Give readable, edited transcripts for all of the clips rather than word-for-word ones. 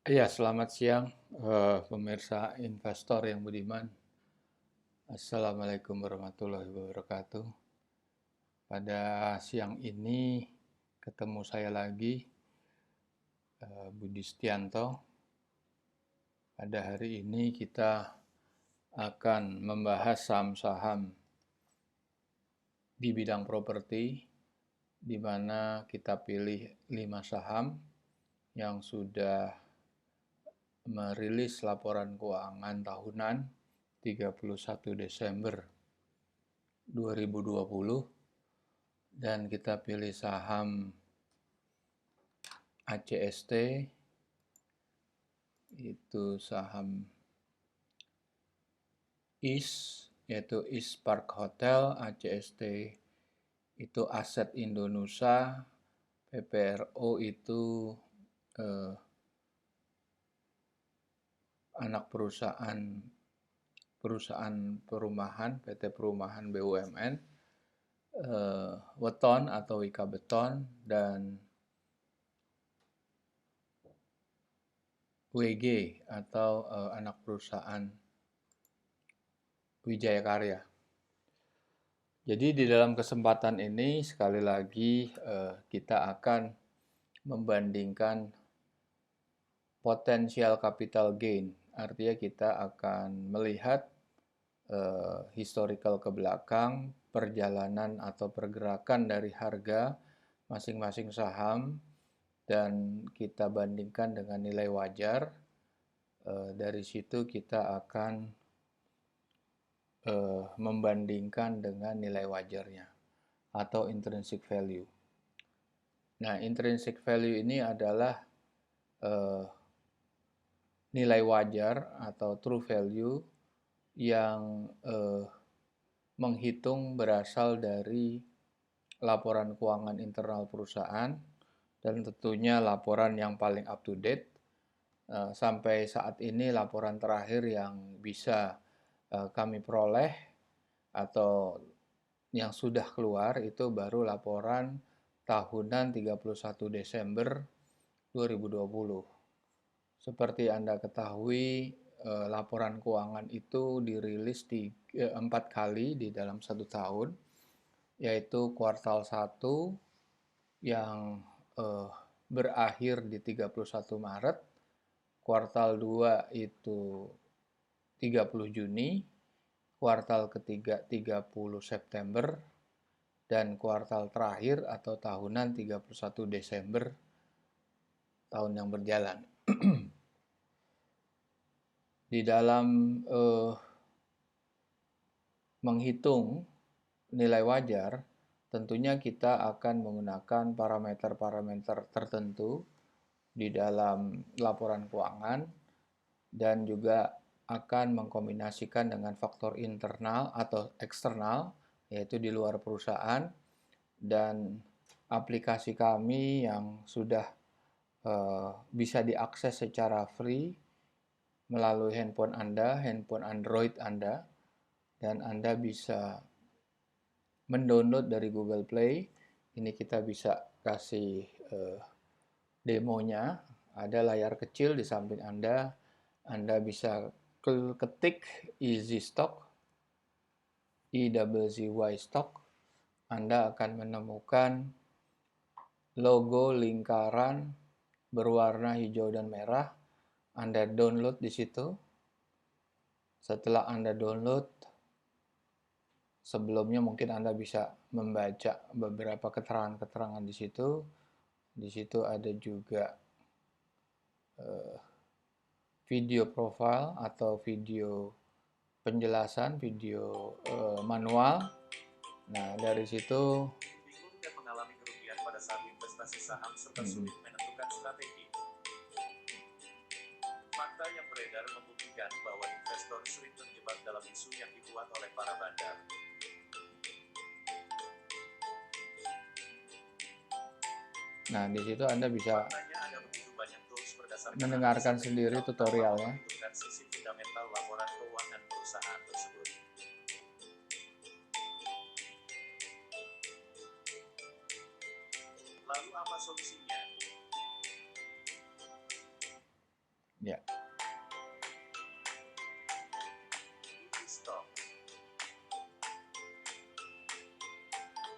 Iya, selamat siang, pemirsa investor yang budiman. Assalamualaikum warahmatullahi wabarakatuh. Pada siang ini ketemu saya lagi, Budi Setianto. Pada hari ini kita akan membahas saham-saham di bidang properti, di mana kita pilih 5 saham yang sudah merilis laporan keuangan tahunan 31 Desember 2020, dan kita pilih saham ACST, itu saham yaitu East Park Hotel. ACST itu Aset Indonesia, PPRO itu anak perusahaan perumahan, PT Perumahan BUMN, Weton atau Wika Beton, dan WG atau anak perusahaan Wijaya Karya. Jadi di dalam kesempatan ini sekali lagi kita akan membandingkan potensial capital gain. Artinya kita akan melihat historical ke belakang, perjalanan atau pergerakan dari harga masing-masing saham, dan kita bandingkan dengan nilai wajar. Dari situ kita akan membandingkan dengan nilai wajarnya atau intrinsic value. Nah, intrinsic value ini adalah nilai wajar atau true value yang menghitung berasal dari laporan keuangan internal perusahaan, dan tentunya laporan yang paling up to date. Sampai saat ini laporan terakhir yang bisa kami peroleh atau yang sudah keluar itu baru laporan tahunan 31 Desember 2020. Seperti Anda ketahui, laporan keuangan itu dirilis 4 kali di dalam 1 tahun, yaitu kuartal 1 yang berakhir di 31 Maret, kuartal 2 itu 30 Juni, kuartal ketiga 30 September, dan kuartal terakhir atau tahunan 31 Desember tahun yang berjalan. Di dalam menghitung nilai wajar, tentunya kita akan menggunakan parameter-parameter tertentu di dalam laporan keuangan, dan juga akan mengkombinasikan dengan faktor internal atau eksternal, yaitu di luar perusahaan, dan aplikasi kami yang sudah bisa diakses secara free melalui handphone Anda, handphone Android Anda, dan Anda bisa mendownload dari Google Play. Ini kita bisa kasih demonya. Ada layar kecil di samping Anda. Anda bisa ketik Easy Stock, EWZY Stock. Anda akan menemukan logo lingkaran berwarna hijau dan merah. Anda download di situ. Setelah Anda download, sebelumnya mungkin Anda bisa membaca beberapa keterangan-keterangan di situ. Di situ ada juga video profile atau video penjelasan, video manual. Nah, dari situ mengalami kerugian pada saat investasi saham serta sulit menentukan strategi. Fakta yang beredar membuktikan bahwa investor sering terjebak dalam isu yang dibuat oleh para bandar. Nah, di situ Anda bisa mendengarkan sendiri tutorialnya. Sisi fundamental laporan keuangan perusahaan tersebut. Lalu apa solusinya? Ya. Stop.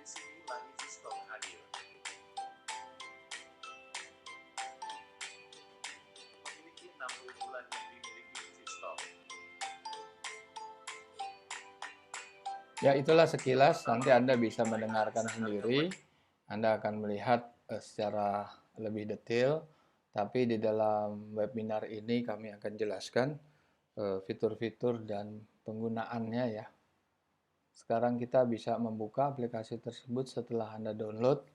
Disinilah Easy Stock hadir. Memiliki 6 bulan yang dimiliki Easy Stock. Ya, itulah sekilas, nanti Anda bisa mendengarkan sendiri, Anda akan melihat secara lebih detail, tapi di dalam webinar ini kami akan jelaskan fitur-fitur dan penggunaannya ya. Sekarang kita bisa membuka aplikasi tersebut setelah Anda download.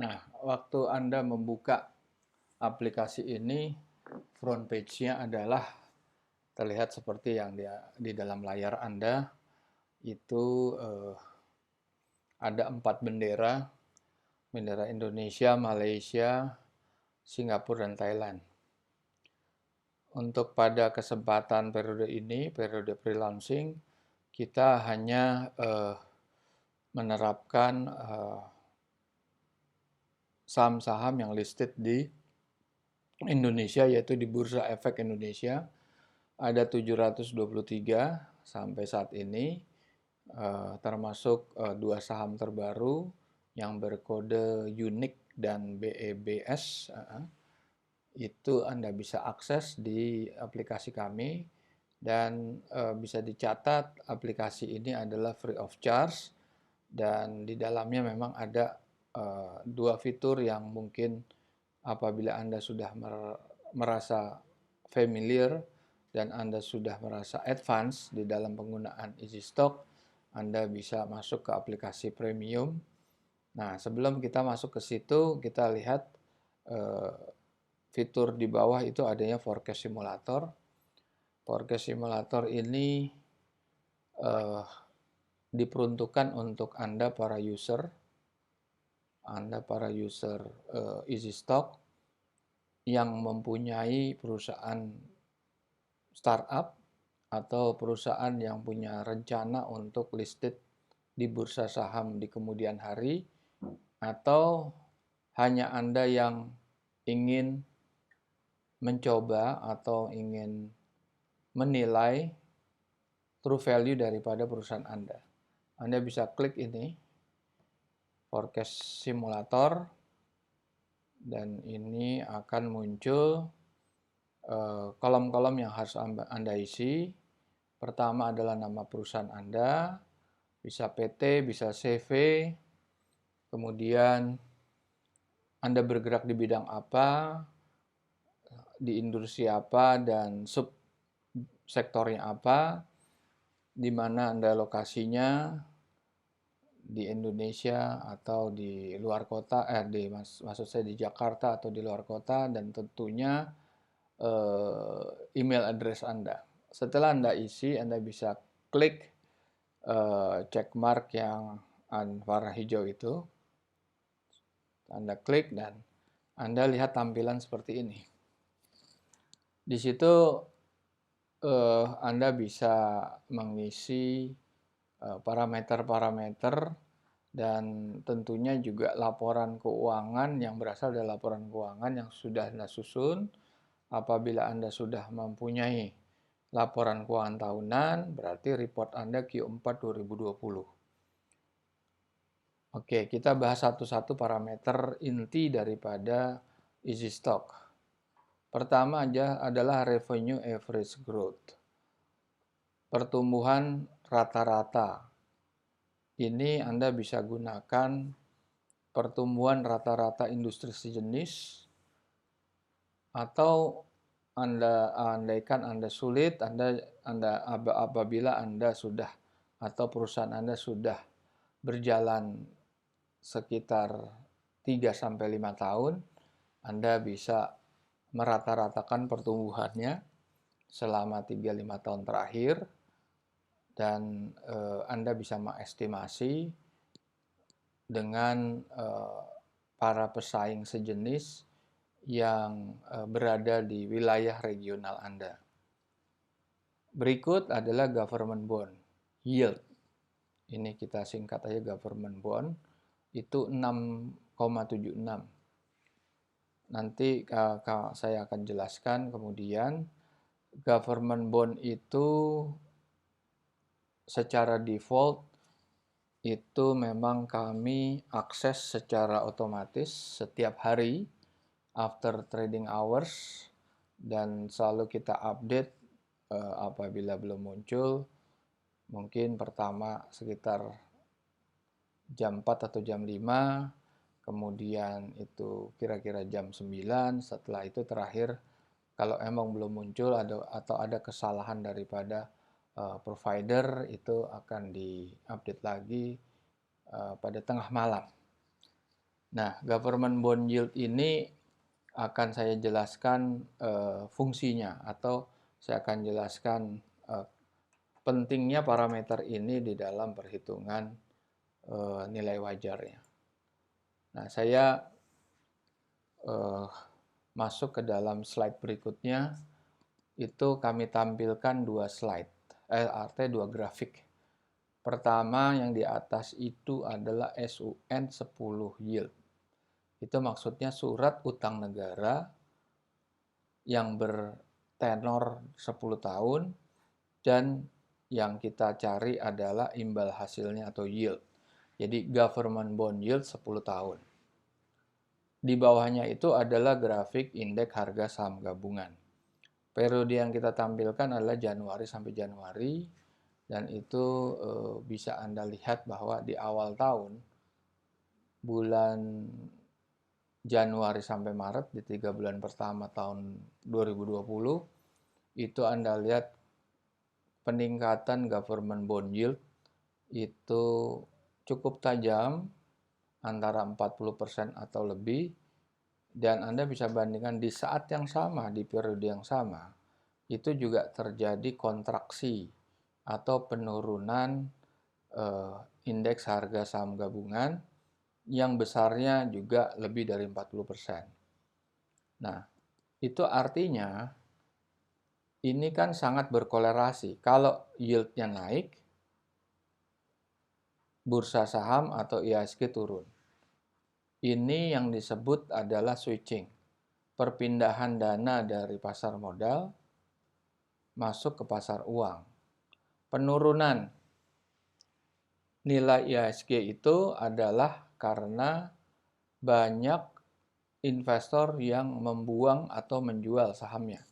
Nah, waktu Anda membuka aplikasi ini, front page-nya adalah terlihat seperti yang di dalam layar Anda. Itu ada 4 bendera, bendera Indonesia, Malaysia, Singapura, dan Thailand. Untuk pada kesempatan periode ini, periode pre-launching, kita hanya menerapkan saham-saham yang listed di Indonesia, yaitu di Bursa Efek Indonesia. Ada 723 sampai saat ini, termasuk 2 saham terbaru yang berkode unik dan BEBS. Itu Anda bisa akses di aplikasi kami, dan bisa dicatat aplikasi ini adalah free of charge, dan di dalamnya memang ada 2 fitur yang mungkin apabila Anda sudah merasa familiar dan Anda sudah merasa advance di dalam penggunaan Easy Stock, Anda bisa masuk ke aplikasi premium. Nah, sebelum kita masuk ke situ, kita lihat fitur di bawah itu adanya forecast simulator. Forecast simulator ini diperuntukkan untuk Anda para user Easy Stock yang mempunyai perusahaan startup atau perusahaan yang punya rencana untuk listed di bursa saham di kemudian hari, atau hanya Anda yang ingin mencoba atau ingin menilai true value daripada perusahaan Anda. Anda bisa klik ini, forecast simulator, dan ini akan muncul kolom-kolom yang harus Anda isi. Pertama adalah nama perusahaan Anda, bisa PT, bisa CV, kemudian Anda bergerak di bidang apa, di industri apa, dan subsektornya apa, di mana Anda lokasinya, di Indonesia atau di luar kota, maksud saya di Jakarta atau di luar kota, dan tentunya email address Anda. Setelah Anda isi, Anda bisa klik check mark yang warna hijau itu. Anda klik dan Anda lihat tampilan seperti ini. Di situ Anda bisa mengisi parameter-parameter dan tentunya juga laporan keuangan yang berasal dari laporan keuangan yang sudah Anda susun. Apabila Anda sudah mempunyai laporan keuangan tahunan, berarti report Anda Q4 2020. Oke, kita bahas satu-satu parameter inti daripada Easy Stock. Pertama aja adalah revenue average growth. Pertumbuhan rata-rata. Ini Anda bisa gunakan pertumbuhan rata-rata industri sejenis, atau andaikan Anda sulit, apabila Anda sudah atau perusahaan Anda sudah berjalan sekitar 3-5 tahun, Anda bisa merata-ratakan pertumbuhannya selama 3-5 tahun terakhir, dan Anda bisa mengestimasi dengan para pesaing sejenis yang berada di wilayah regional Anda. Berikut adalah government bond yield. Ini kita singkat aja government bond, itu 6,76. nanti saya akan jelaskan kemudian. Government bond itu secara default itu memang kami akses secara otomatis setiap hari after trading hours, dan selalu kita update apabila belum muncul. Mungkin pertama sekitar jam 4 atau jam 5, kemudian itu kira-kira jam 9, setelah itu terakhir kalau emang belum muncul atau ada kesalahan daripada provider, itu akan diupdate lagi pada tengah malam. Nah, government bond yield ini akan saya jelaskan fungsinya, atau saya akan jelaskan pentingnya parameter ini di dalam perhitungan nilai wajarnya. Nah, saya masuk ke dalam slide berikutnya. Itu kami tampilkan dua slide, artinya dua grafik. Pertama yang di atas itu adalah SUN 10 yield. Itu maksudnya surat utang negara yang bertenor 10 tahun, dan yang kita cari adalah imbal hasilnya atau yield. Jadi government bond yield 10 tahun. Di bawahnya itu adalah grafik indeks harga saham gabungan. Periode yang kita tampilkan adalah Januari sampai Januari, dan itu bisa Anda lihat bahwa di awal tahun, bulan Januari sampai Maret, di 3 bulan pertama tahun 2020, itu Anda lihat peningkatan government bond yield itu cukup tajam, antara 40% atau lebih, dan Anda bisa bandingkan di saat yang sama, di periode yang sama, itu juga terjadi kontraksi atau penurunan indeks harga saham gabungan yang besarnya juga lebih dari 40%. Nah, itu artinya ini kan sangat berkolerasi. Kalau yieldnya naik, bursa saham atau IHSG turun. Ini yang disebut adalah switching, perpindahan dana dari pasar modal masuk ke pasar uang. Penurunan nilai IHSG itu adalah karena banyak investor yang membuang atau menjual sahamnya,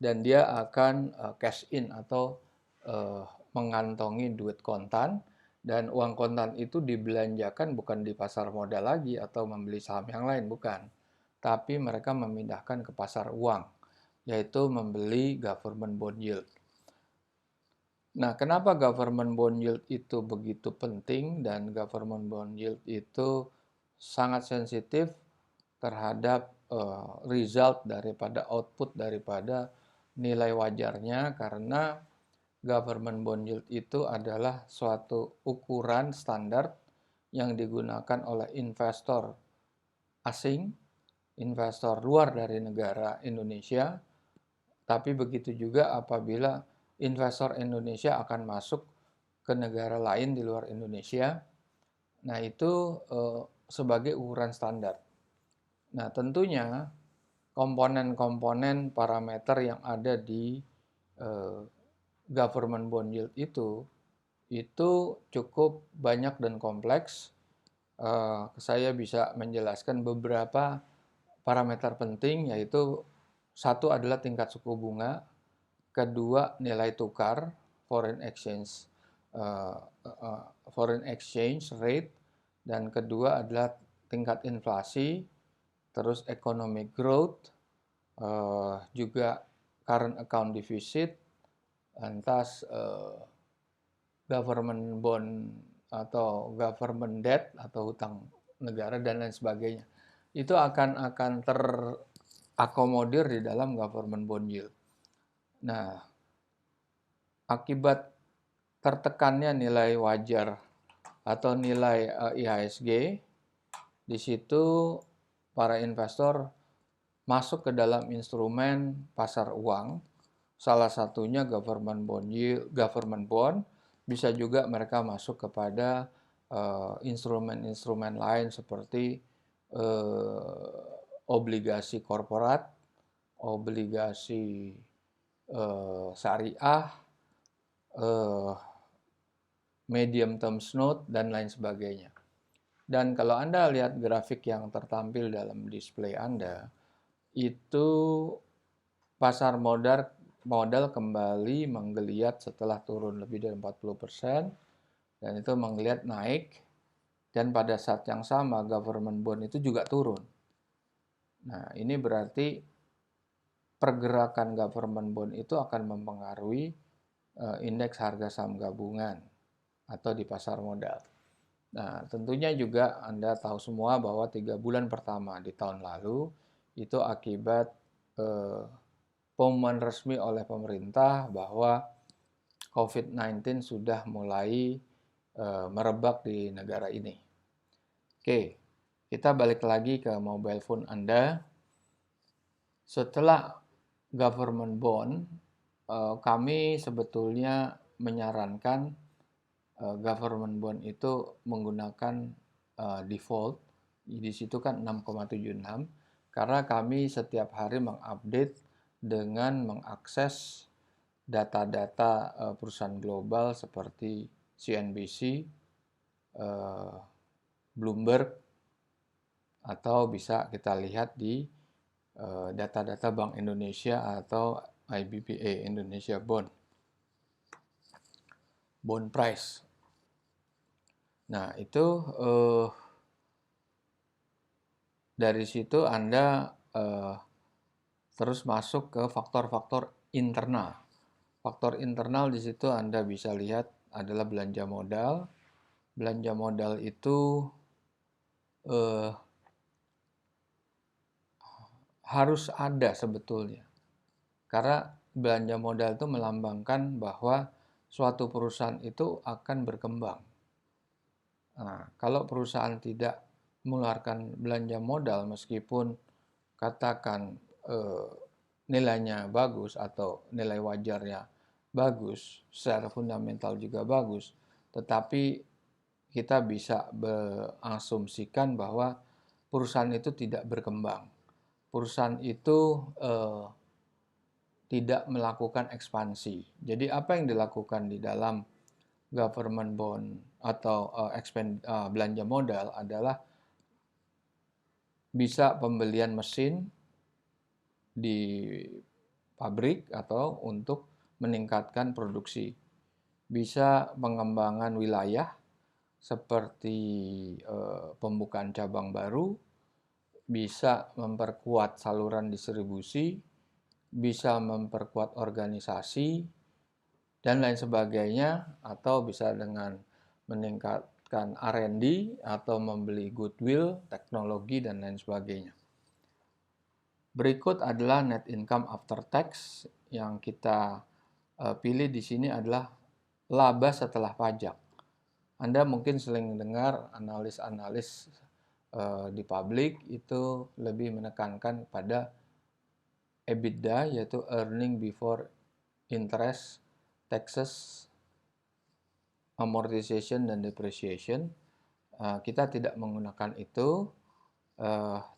dan dia akan cash in atau mengantongi duit kontan, dan uang kontan itu dibelanjakan bukan di pasar modal lagi atau membeli saham yang lain, bukan, tapi mereka memindahkan ke pasar uang, yaitu membeli government bond yield. Nah, kenapa government bond yield itu begitu penting, dan government bond yield itu sangat sensitif terhadap result daripada output daripada nilai wajarnya, karena government bond yield itu adalah suatu ukuran standar yang digunakan oleh investor asing, investor luar dari negara Indonesia, tapi begitu juga apabila investor Indonesia akan masuk ke negara lain di luar Indonesia. Nah, itu sebagai ukuran standar. Nah, tentunya komponen-komponen parameter yang ada di government bond yield itu cukup banyak dan kompleks. Saya bisa menjelaskan beberapa parameter penting, yaitu satu adalah tingkat suku bunga, kedua nilai tukar foreign exchange rate, dan kedua adalah tingkat inflasi, terus economic growth, juga current account deficit, lantas government bond atau government debt atau hutang negara, dan lain sebagainya. Itu akan terakomodir di dalam government bond yield. Nah, akibat tertekannya nilai wajar atau nilai IHSG, di situ para investor masuk ke dalam instrumen pasar uang, salah satunya government bond yield, government bond. Bisa juga mereka masuk kepada instrumen-instrumen lain seperti obligasi korporat, obligasi syariah, eh, medium term note, dan lain sebagainya. Dan kalau Anda lihat grafik yang tertampil dalam display Anda, itu pasar modal kembali menggeliat setelah turun lebih dari 40%, dan itu menggeliat naik, dan pada saat yang sama government bond itu juga turun. Nah, ini berarti pergerakan government bond itu akan mempengaruhi indeks harga saham gabungan atau di pasar modal. Nah, tentunya juga Anda tahu semua bahwa 3 bulan pertama di tahun lalu itu akibat pengumuman resmi oleh pemerintah bahwa COVID-19 sudah mulai merebak di negara ini. Oke, kita balik lagi ke mobile phone Anda. Setelah government bond, kami sebetulnya menyarankan government bond itu menggunakan default. Di situ kan 6,76, karena kami setiap hari mengupdate dengan mengakses data-data perusahaan global seperti CNBC, Bloomberg, atau bisa kita lihat di data-data Bank Indonesia atau IBPA, Indonesia Bond Price. Nah, itu dari situ Anda terus masuk ke faktor-faktor internal. Faktor internal di situ Anda bisa lihat adalah belanja modal. Belanja modal itu harus ada sebetulnya. Karena belanja modal itu melambangkan bahwa suatu perusahaan itu akan berkembang. Nah, kalau perusahaan tidak mengeluarkan belanja modal meskipun katakan nilainya bagus atau nilai wajarnya bagus, secara fundamental juga bagus, tetapi kita bisa mengasumsikan bahwa perusahaan itu tidak berkembang. Perusahaan itu tidak melakukan ekspansi. Jadi apa yang dilakukan di dalam government bond atau belanja modal adalah bisa pembelian mesin di pabrik atau untuk meningkatkan produksi. Bisa pengembangan wilayah seperti pembukaan cabang baru, bisa memperkuat saluran distribusi, bisa memperkuat organisasi, dan lain sebagainya, atau bisa dengan meningkatkan R&D atau membeli goodwill, teknologi, dan lain sebagainya. Berikut adalah net income after tax. Yang kita pilih di sini adalah laba setelah pajak. Anda mungkin sering dengar analis-analis di publik itu lebih menekankan pada EBITDA, yaitu earning before interest, taxes, amortization, dan depreciation. Kita tidak menggunakan itu,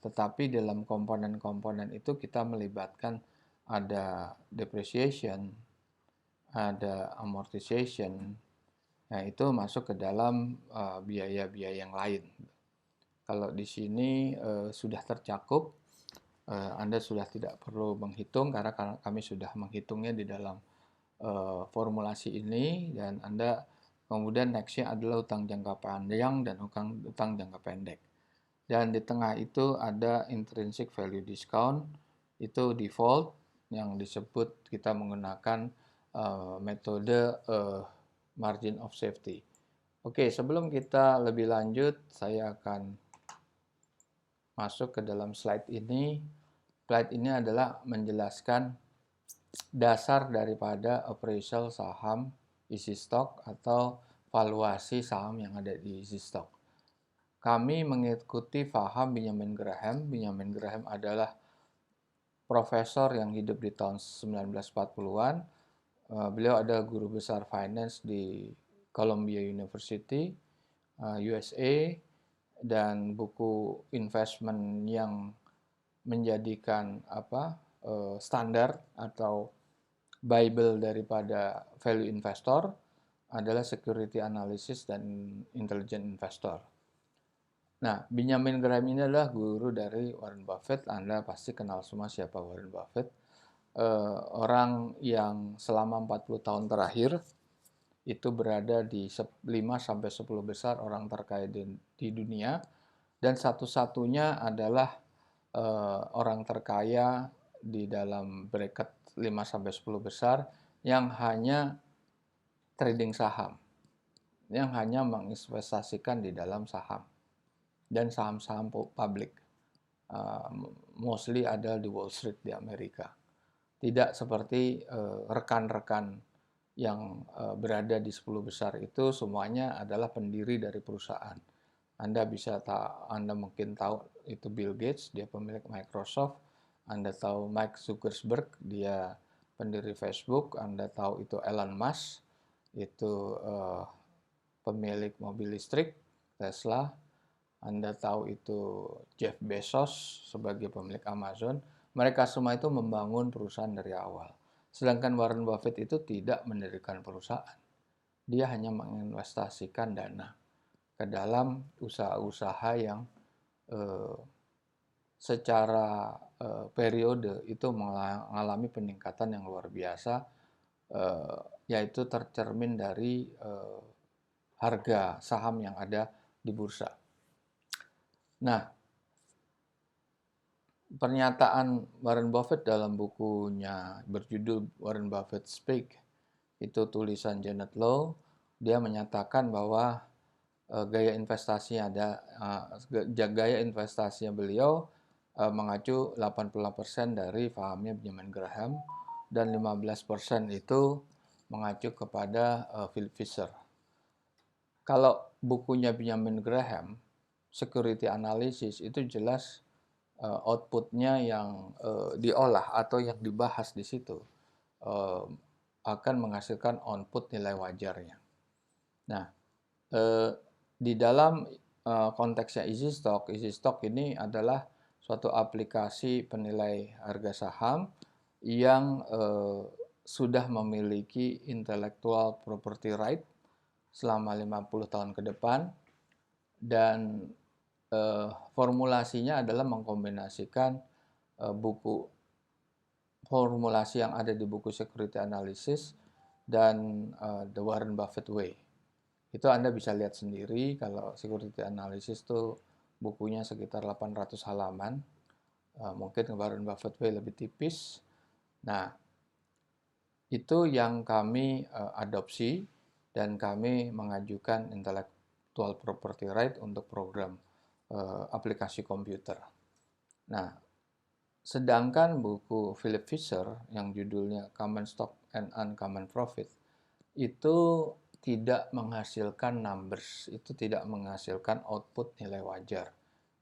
tetapi dalam komponen-komponen itu kita melibatkan ada depreciation, ada amortization. Nah, itu masuk ke dalam biaya-biaya yang lain. Kalau di sini sudah tercakup, Anda sudah tidak perlu menghitung karena kami sudah menghitungnya di dalam formulasi ini, dan Anda kemudian next-nya adalah utang jangka panjang dan utang jangka pendek. Dan di tengah itu ada intrinsic value discount, itu default yang disebut kita menggunakan metode margin of safety. Oke, sebelum kita lebih lanjut, saya akan masuk ke dalam slide ini. Slide ini adalah menjelaskan dasar daripada appraisal saham isi stok atau valuasi saham yang ada di isi stok. Kami mengikuti paham Benjamin Graham. Benjamin Graham adalah profesor yang hidup di tahun 1940-an. Beliau adalah guru besar finance di Columbia University, USA, dan buku investment yang menjadikan standar atau bible daripada value investor adalah security analysis dan intelligent investor. Nah, Benjamin Graham ini adalah guru dari Warren Buffett. Anda pasti kenal semua siapa Warren Buffett. Orang yang selama 40 tahun terakhir itu berada di 5-10 besar orang terkaya di dunia, dan satu-satunya adalah orang terkaya di dalam bracket 5-10 besar yang hanya trading saham, yang hanya menginvestasikan di dalam saham dan saham-saham publik, mostly ada di Wall Street di Amerika. Tidak seperti rekan-rekan yang berada di 10 besar itu semuanya adalah pendiri dari perusahaan. Anda mungkin tahu itu Bill Gates, dia pemilik Microsoft. Anda tahu Mark Zuckerberg, dia pendiri Facebook. Anda tahu itu Elon Musk, itu pemilik mobil listrik Tesla. Anda tahu itu Jeff Bezos sebagai pemilik Amazon. Mereka semua itu membangun perusahaan dari awal. Sedangkan Warren Buffett itu tidak mendirikan perusahaan. Dia hanya menginvestasikan dana ke dalam usaha-usaha yang secara periode itu mengalami peningkatan yang luar biasa, yaitu tercermin dari harga saham yang ada di bursa. Nah, pernyataan Warren Buffett dalam bukunya berjudul Warren Buffett Speak, itu tulisan Janet Low, dia menyatakan bahwa gaya investasinya beliau mengacu 80% dari pahamnya Benjamin Graham dan 15% itu mengacu kepada Philip Fisher. Kalau bukunya Benjamin Graham, Security Analysis, itu jelas outputnya yang diolah atau yang dibahas di situ akan menghasilkan output nilai wajarnya. Nah, di dalam konteksnya Easy Stock ini adalah suatu aplikasi penilai harga saham yang sudah memiliki intellectual property right selama 50 tahun ke depan, dan formulasinya adalah mengkombinasikan formulasi yang ada di buku Security Analysis dan The Warren Buffett Way. Itu Anda bisa lihat sendiri. Kalau Security Analysis itu bukunya sekitar 800 halaman. Mungkin Warren Buffett Way lebih tipis. Nah, itu yang kami adopsi, dan kami mengajukan intellectual property right untuk program aplikasi komputer. Nah, sedangkan buku Philip Fisher yang judulnya Common Stock and Uncommon Profit itu tidak menghasilkan numbers, itu tidak menghasilkan output nilai wajar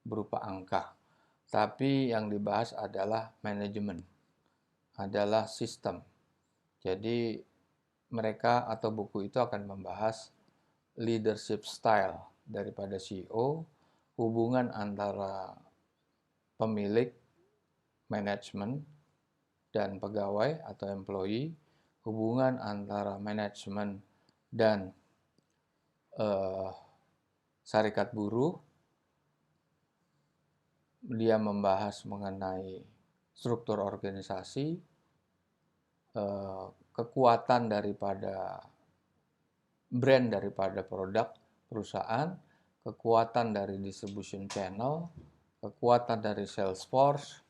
berupa angka. Tapi yang dibahas adalah manajemen, adalah sistem. Jadi mereka atau buku itu akan membahas leadership style daripada CEO, hubungan antara pemilik, manajemen, dan pegawai atau employee, hubungan antara manajemen dan serikat buruh. Dia membahas mengenai struktur organisasi, kekuatan daripada brand daripada produk perusahaan, kekuatan dari distribution channel, kekuatan dari sales force,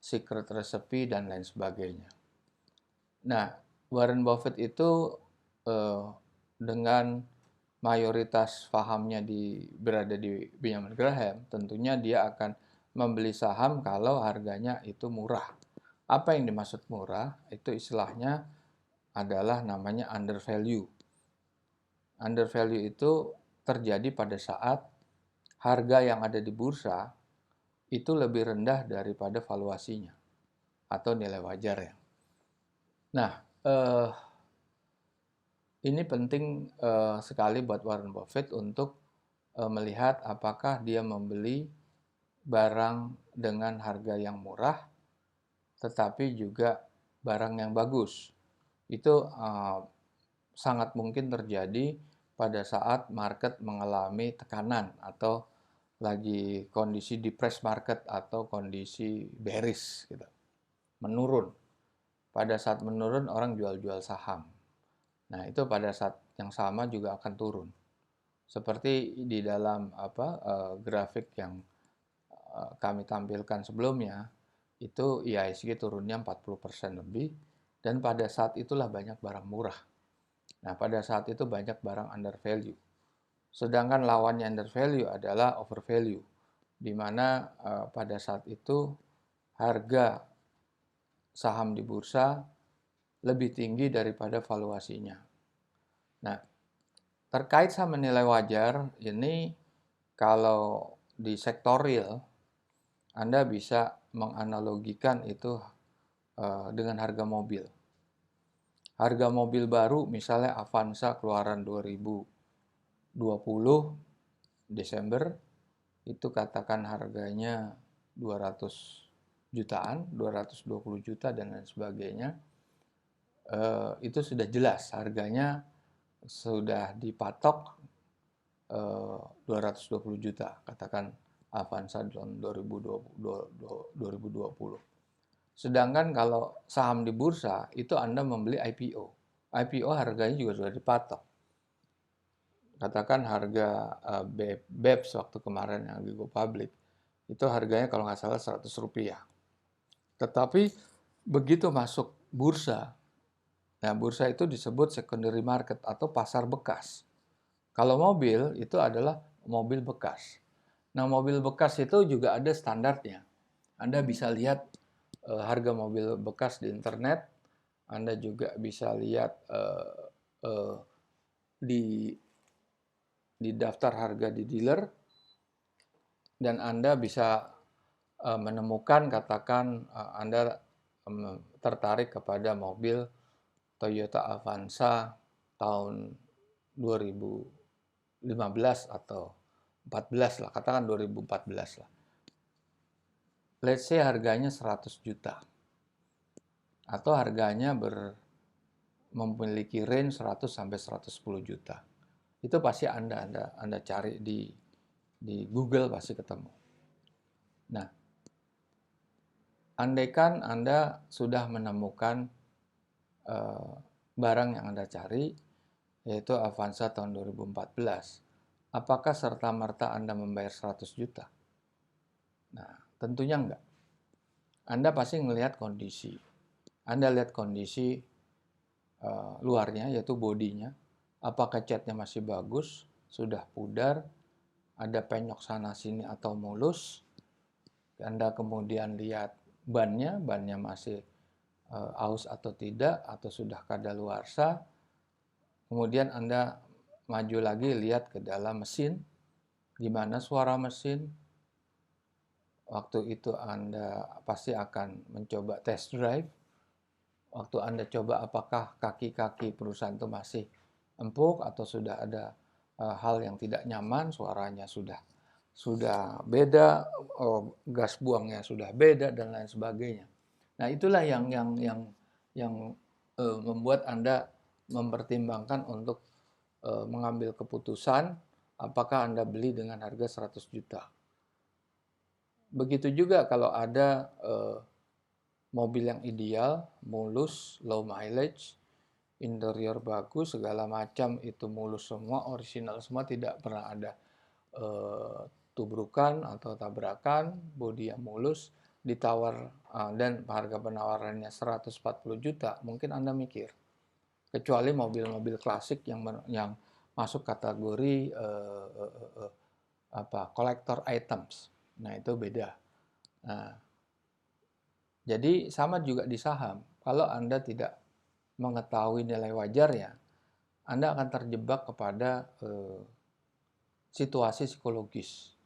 secret recipe, dan lain sebagainya. Nah, Warren Buffett itu dengan mayoritas pahamnya berada di Benjamin Graham, tentunya dia akan membeli saham kalau harganya itu murah. Apa yang dimaksud murah? Itu istilahnya adalah namanya undervalue. Undervalue itu terjadi pada saat harga yang ada di bursa itu lebih rendah daripada valuasinya atau nilai wajarnya. Nah, ini penting sekali buat Warren Buffett untuk melihat apakah dia membeli barang dengan harga yang murah, tetapi juga barang yang bagus. Itu sangat mungkin terjadi pada saat market mengalami tekanan atau lagi kondisi depressed market atau kondisi bearish gitu. Menurun. Pada saat menurun orang jual-jual saham. Nah, itu pada saat yang sama juga akan turun. Seperti di dalam grafik yang kami tampilkan sebelumnya, itu IHSG turunnya 40% lebih, dan pada saat itulah banyak barang murah. Nah, pada saat itu banyak barang under value. Sedangkan lawannya under value adalah over value, di mana pada saat itu harga saham di bursa lebih tinggi daripada valuasinya. Nah, terkait sama nilai wajar, ini kalau di sektor real, Anda bisa menganalogikan itu dengan harga mobil. Harga mobil baru misalnya Avanza keluaran 2020 Desember, itu katakan harganya 200 jutaan, 220 juta dan lain sebagainya. Itu sudah jelas harganya sudah dipatok 220 juta, katakan Avanza tahun 2020. Sedangkan kalau saham di bursa, itu Anda membeli IPO. IPO harganya juga sudah dipatok. Katakan harga BEPS waktu kemarin yang di go public, itu harganya kalau nggak salah 100 rupiah. Tetapi begitu masuk bursa, nah bursa itu disebut secondary market atau pasar bekas. Kalau mobil itu adalah mobil bekas. Nah, mobil bekas itu juga ada standarnya. Anda bisa lihat harga mobil bekas di internet. Anda juga bisa lihat di daftar harga di dealer. Dan Anda bisa menemukan, katakan Anda tertarik kepada mobil Toyota Avanza tahun 2015 atau 14 lah, katakan 2014 lah. Let's say harganya 100 juta. Atau harganya memiliki range 100 sampai 110 juta. Itu pasti Anda cari di Google pasti ketemu. Nah, andaikan Anda sudah menemukan barang yang Anda cari, yaitu Avanza tahun 2014, apakah serta-merta Anda membayar 100 juta? Nah, tentunya enggak. Anda pasti melihat kondisi. Anda lihat kondisi luarnya, yaitu bodinya. Apakah catnya masih bagus, sudah pudar, ada penyok sana-sini atau mulus. Anda kemudian lihat bannya masih aus atau tidak, atau sudah kadaluarsa. Kemudian Anda maju lagi lihat ke dalam mesin, gimana suara mesin. Waktu itu Anda pasti akan mencoba test drive. Waktu Anda coba apakah kaki-kaki perusahaan itu masih empuk atau sudah ada hal yang tidak nyaman, suaranya sudah beda, gas buangnya sudah beda dan lain sebagainya. Nah, itulah yang membuat Anda mempertimbangkan untuk mengambil keputusan apakah Anda beli dengan harga 100 juta. Begitu juga kalau ada mobil yang ideal, mulus, low mileage, interior bagus, segala macam itu mulus semua, original semua, tidak pernah ada tubrukan atau tabrakan, bodi yang mulus, ditawar dan harga penawarannya 140 juta, mungkin Anda mikir. Kecuali mobil-mobil klasik yang masuk kategori collector items. Nah, itu beda. Nah, jadi sama juga di saham. Kalau Anda tidak mengetahui nilai wajarnya, Anda akan terjebak kepada situasi psikologis.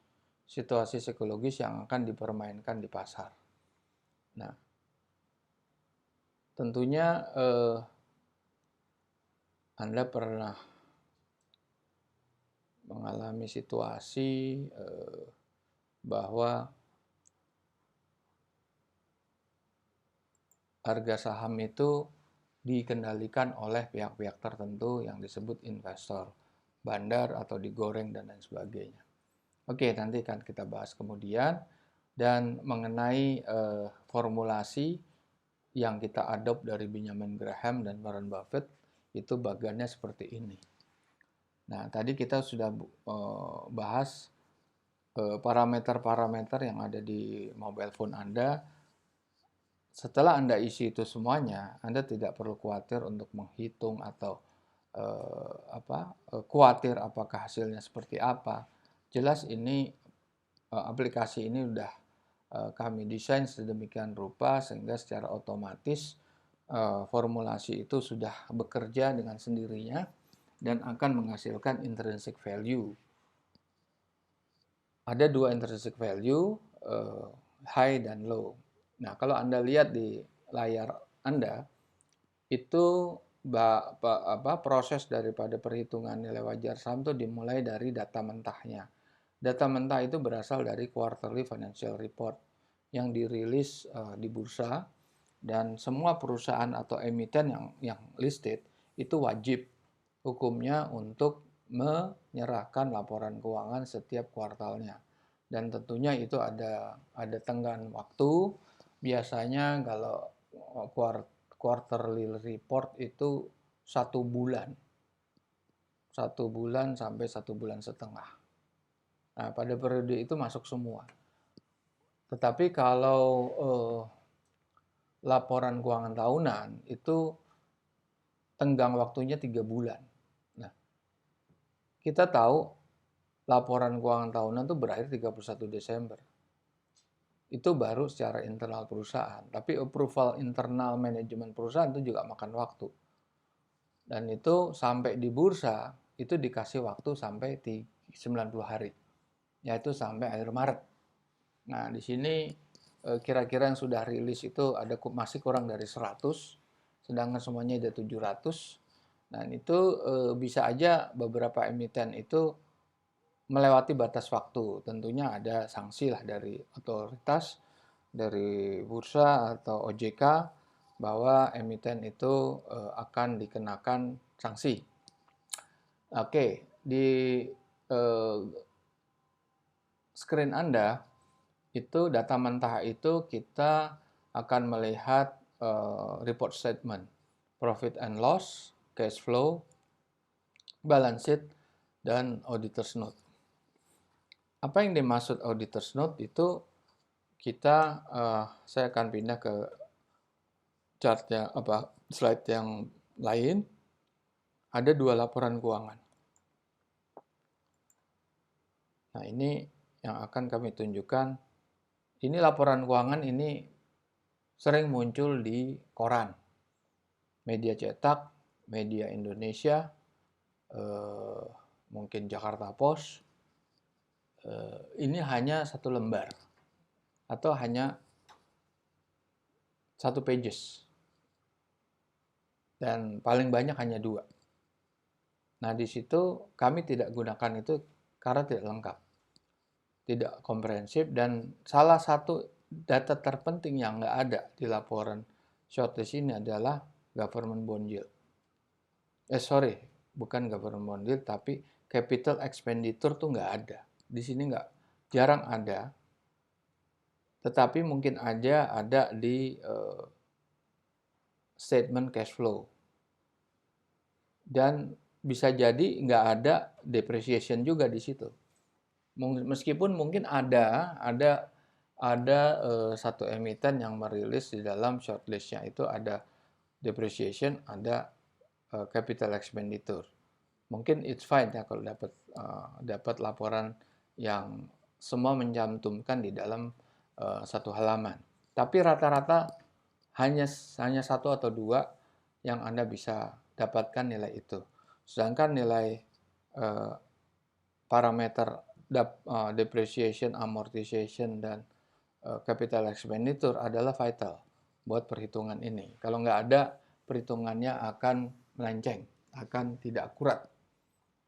Situasi psikologis yang akan dipermainkan di pasar. Nah, tentunya Anda pernah mengalami situasi bahwa harga saham itu dikendalikan oleh pihak-pihak tertentu yang disebut investor, bandar atau digoreng dan lain sebagainya. Oke, nanti akan kita bahas kemudian. Dan mengenai formulasi yang kita adopt dari Benjamin Graham dan Warren Buffett, itu bagiannya seperti ini. Nah, tadi kita sudah bahas parameter-parameter yang ada di mobile phone Anda. Setelah Anda isi itu semuanya, Anda tidak perlu khawatir untuk menghitung atau khawatir apakah hasilnya seperti apa. Jelas ini aplikasi ini sudah kami desain sedemikian rupa sehingga secara otomatis formulasi itu sudah bekerja dengan sendirinya dan akan menghasilkan intrinsic value. Ada dua intrinsic value, high dan low. Nah, kalau Anda lihat di layar Anda, itu proses daripada perhitungan nilai wajar saham itu dimulai dari data mentahnya. Data mentah itu berasal dari quarterly financial report yang dirilis di bursa, dan semua perusahaan atau emiten yang listed itu wajib hukumnya untuk menyerahkan laporan keuangan setiap kuartalnya. Dan tentunya itu ada tenggang waktu. Biasanya kalau quarterly report itu 1 bulan. 1 bulan sampai 1,5 bulan. Nah, pada periode itu masuk semua. Tetapi kalau laporan keuangan tahunan itu tenggang waktunya 3 bulan. Nah, kita tahu laporan keuangan tahunan itu berakhir 31 Desember. Itu baru secara internal perusahaan. Tapi approval internal manajemen perusahaan itu juga makan waktu. Dan itu sampai di bursa, itu dikasih waktu sampai 90 hari. Yaitu sampai akhir Maret. Nah, di sini kira-kira yang sudah rilis itu masih kurang dari 100, sedangkan semuanya ada 700. Nah, itu bisa aja beberapa emiten itu melewati batas waktu. Tentunya ada sanksi lah dari otoritas, dari bursa atau OJK, bahwa emiten itu akan dikenakan sanksi. Oke, di screen Anda, itu data mentah itu kita akan melihat report statement, profit and loss, cash flow, balance sheet, dan auditor's note. Apa yang dimaksud auditor's note itu saya akan pindah ke slide yang lain. Ada 2 laporan keuangan. Nah, ini yang akan kami tunjukkan. Ini laporan keuangan ini sering muncul di koran, media cetak, media Indonesia, mungkin Jakarta Post. Ini hanya 1 lembar atau hanya 1 pages, dan paling banyak hanya 2. Nah, di situ kami tidak gunakan itu karena tidak lengkap, tidak komprehensif, dan salah satu data terpenting yang nggak ada di laporan shortlist ini adalah government bond yield. Bukan government bond yield, tapi capital expenditure tuh nggak ada. Di sini jarang ada, tetapi mungkin aja ada di statement cash flow. Dan bisa jadi nggak ada depreciation juga di situ. Meskipun mungkin ada satu emiten yang merilis di dalam shortlistnya itu ada depreciation, ada capital expenditure. Mungkin it's fine ya kalau dapat laporan yang semua mencantumkan di dalam satu halaman. Tapi rata-rata hanya 1 atau 2 yang Anda bisa dapatkan nilai itu. Sedangkan nilai parameter depreciation, amortization, dan capital expenditure adalah vital buat perhitungan ini. Kalau nggak ada, perhitungannya akan melenceng, akan tidak akurat.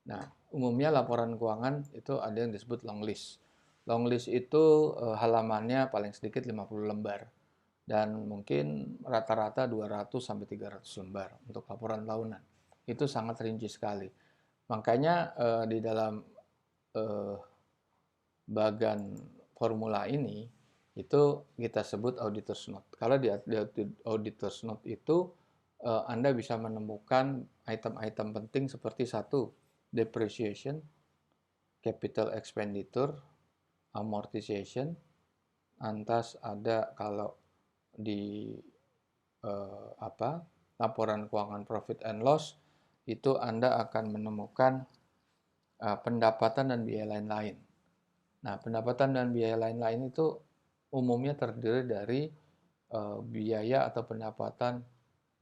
Nah, umumnya laporan keuangan itu ada yang disebut long list. Long list itu halamannya paling sedikit 50 lembar. dan mungkin rata-rata 200 sampai 300 lembar untuk laporan tahunan. Itu sangat rinci sekali. Makanya di dalam bagan formula ini itu kita sebut auditor's note. Kalau di auditor's note itu Anda bisa menemukan item-item penting seperti satu, depreciation, capital expenditure, amortization, lantas ada kalau di laporan keuangan profit and loss itu Anda akan menemukan pendapatan dan biaya lain-lain. Nah, pendapatan dan biaya lain-lain itu umumnya terdiri dari biaya atau pendapatan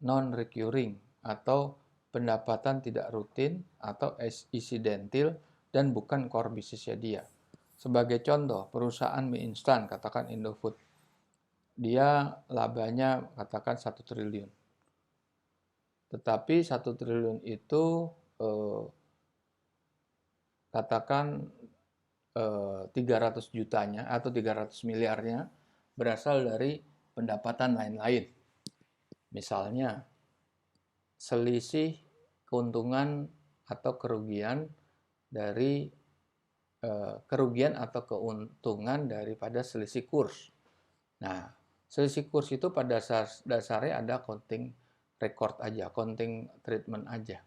non-recurring atau pendapatan tidak rutin atau incidental dan bukan core bisnisnya dia. Sebagai contoh, perusahaan mie instan, katakan Indofood, dia labanya katakan 1 triliun. Tetapi 1 triliun itu katakan 300 jutanya atau 300 miliarnya berasal dari pendapatan lain-lain. Misalnya, selisih keuntungan atau kerugian dari kerugian atau keuntungan daripada selisih kurs. Nah, selisih kurs itu pada dasarnya ada accounting record aja, accounting treatment aja.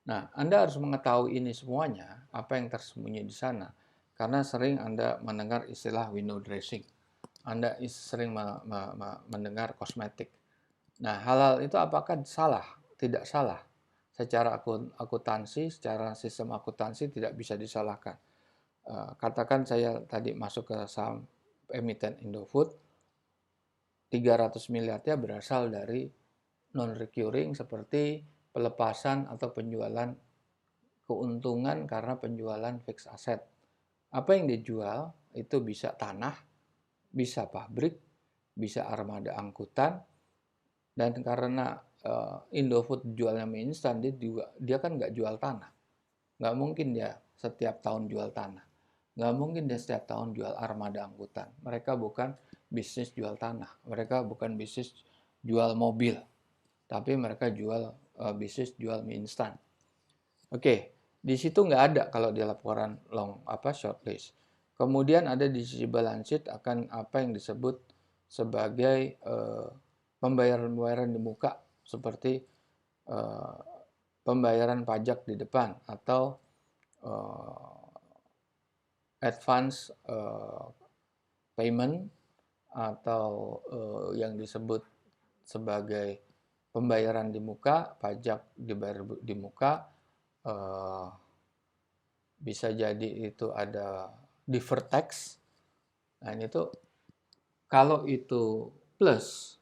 Nah, Anda harus mengetahui ini semuanya, apa yang tersembunyi di sana. Karena sering Anda mendengar istilah window dressing. Anda sering mendengar kosmetik. Nah, hal-hal itu apakah salah? Tidak salah. Secara akuntansi, secara sistem akuntansi tidak bisa disalahkan. Katakan saya tadi masuk ke saham emiten Indofood, 300 miliarnya berasal dari non-recurring seperti pelepasan atau penjualan keuntungan karena penjualan fixed asset. Apa yang dijual itu bisa tanah, bisa pabrik, bisa armada angkutan, dan karena Indofood jualnya mie instan, dia kan nggak jual tanah. Nggak mungkin dia setiap tahun jual tanah. Nggak mungkin dia setiap tahun jual armada angkutan. Mereka bukan bisnis jual tanah. Mereka bukan bisnis jual mobil. Tapi mereka jual bisnis jual mie instan. Oke, di situ nggak ada kalau di laporan short list. Kemudian ada di sisi balance sheet akan apa yang disebut sebagai pembayaran-pembayaran di muka seperti pembayaran pajak di depan atau advance payment atau yang disebut sebagai pembayaran di muka, pajak dibayar di muka, bisa jadi itu ada deferred tax. Nah, itu kalau itu plus,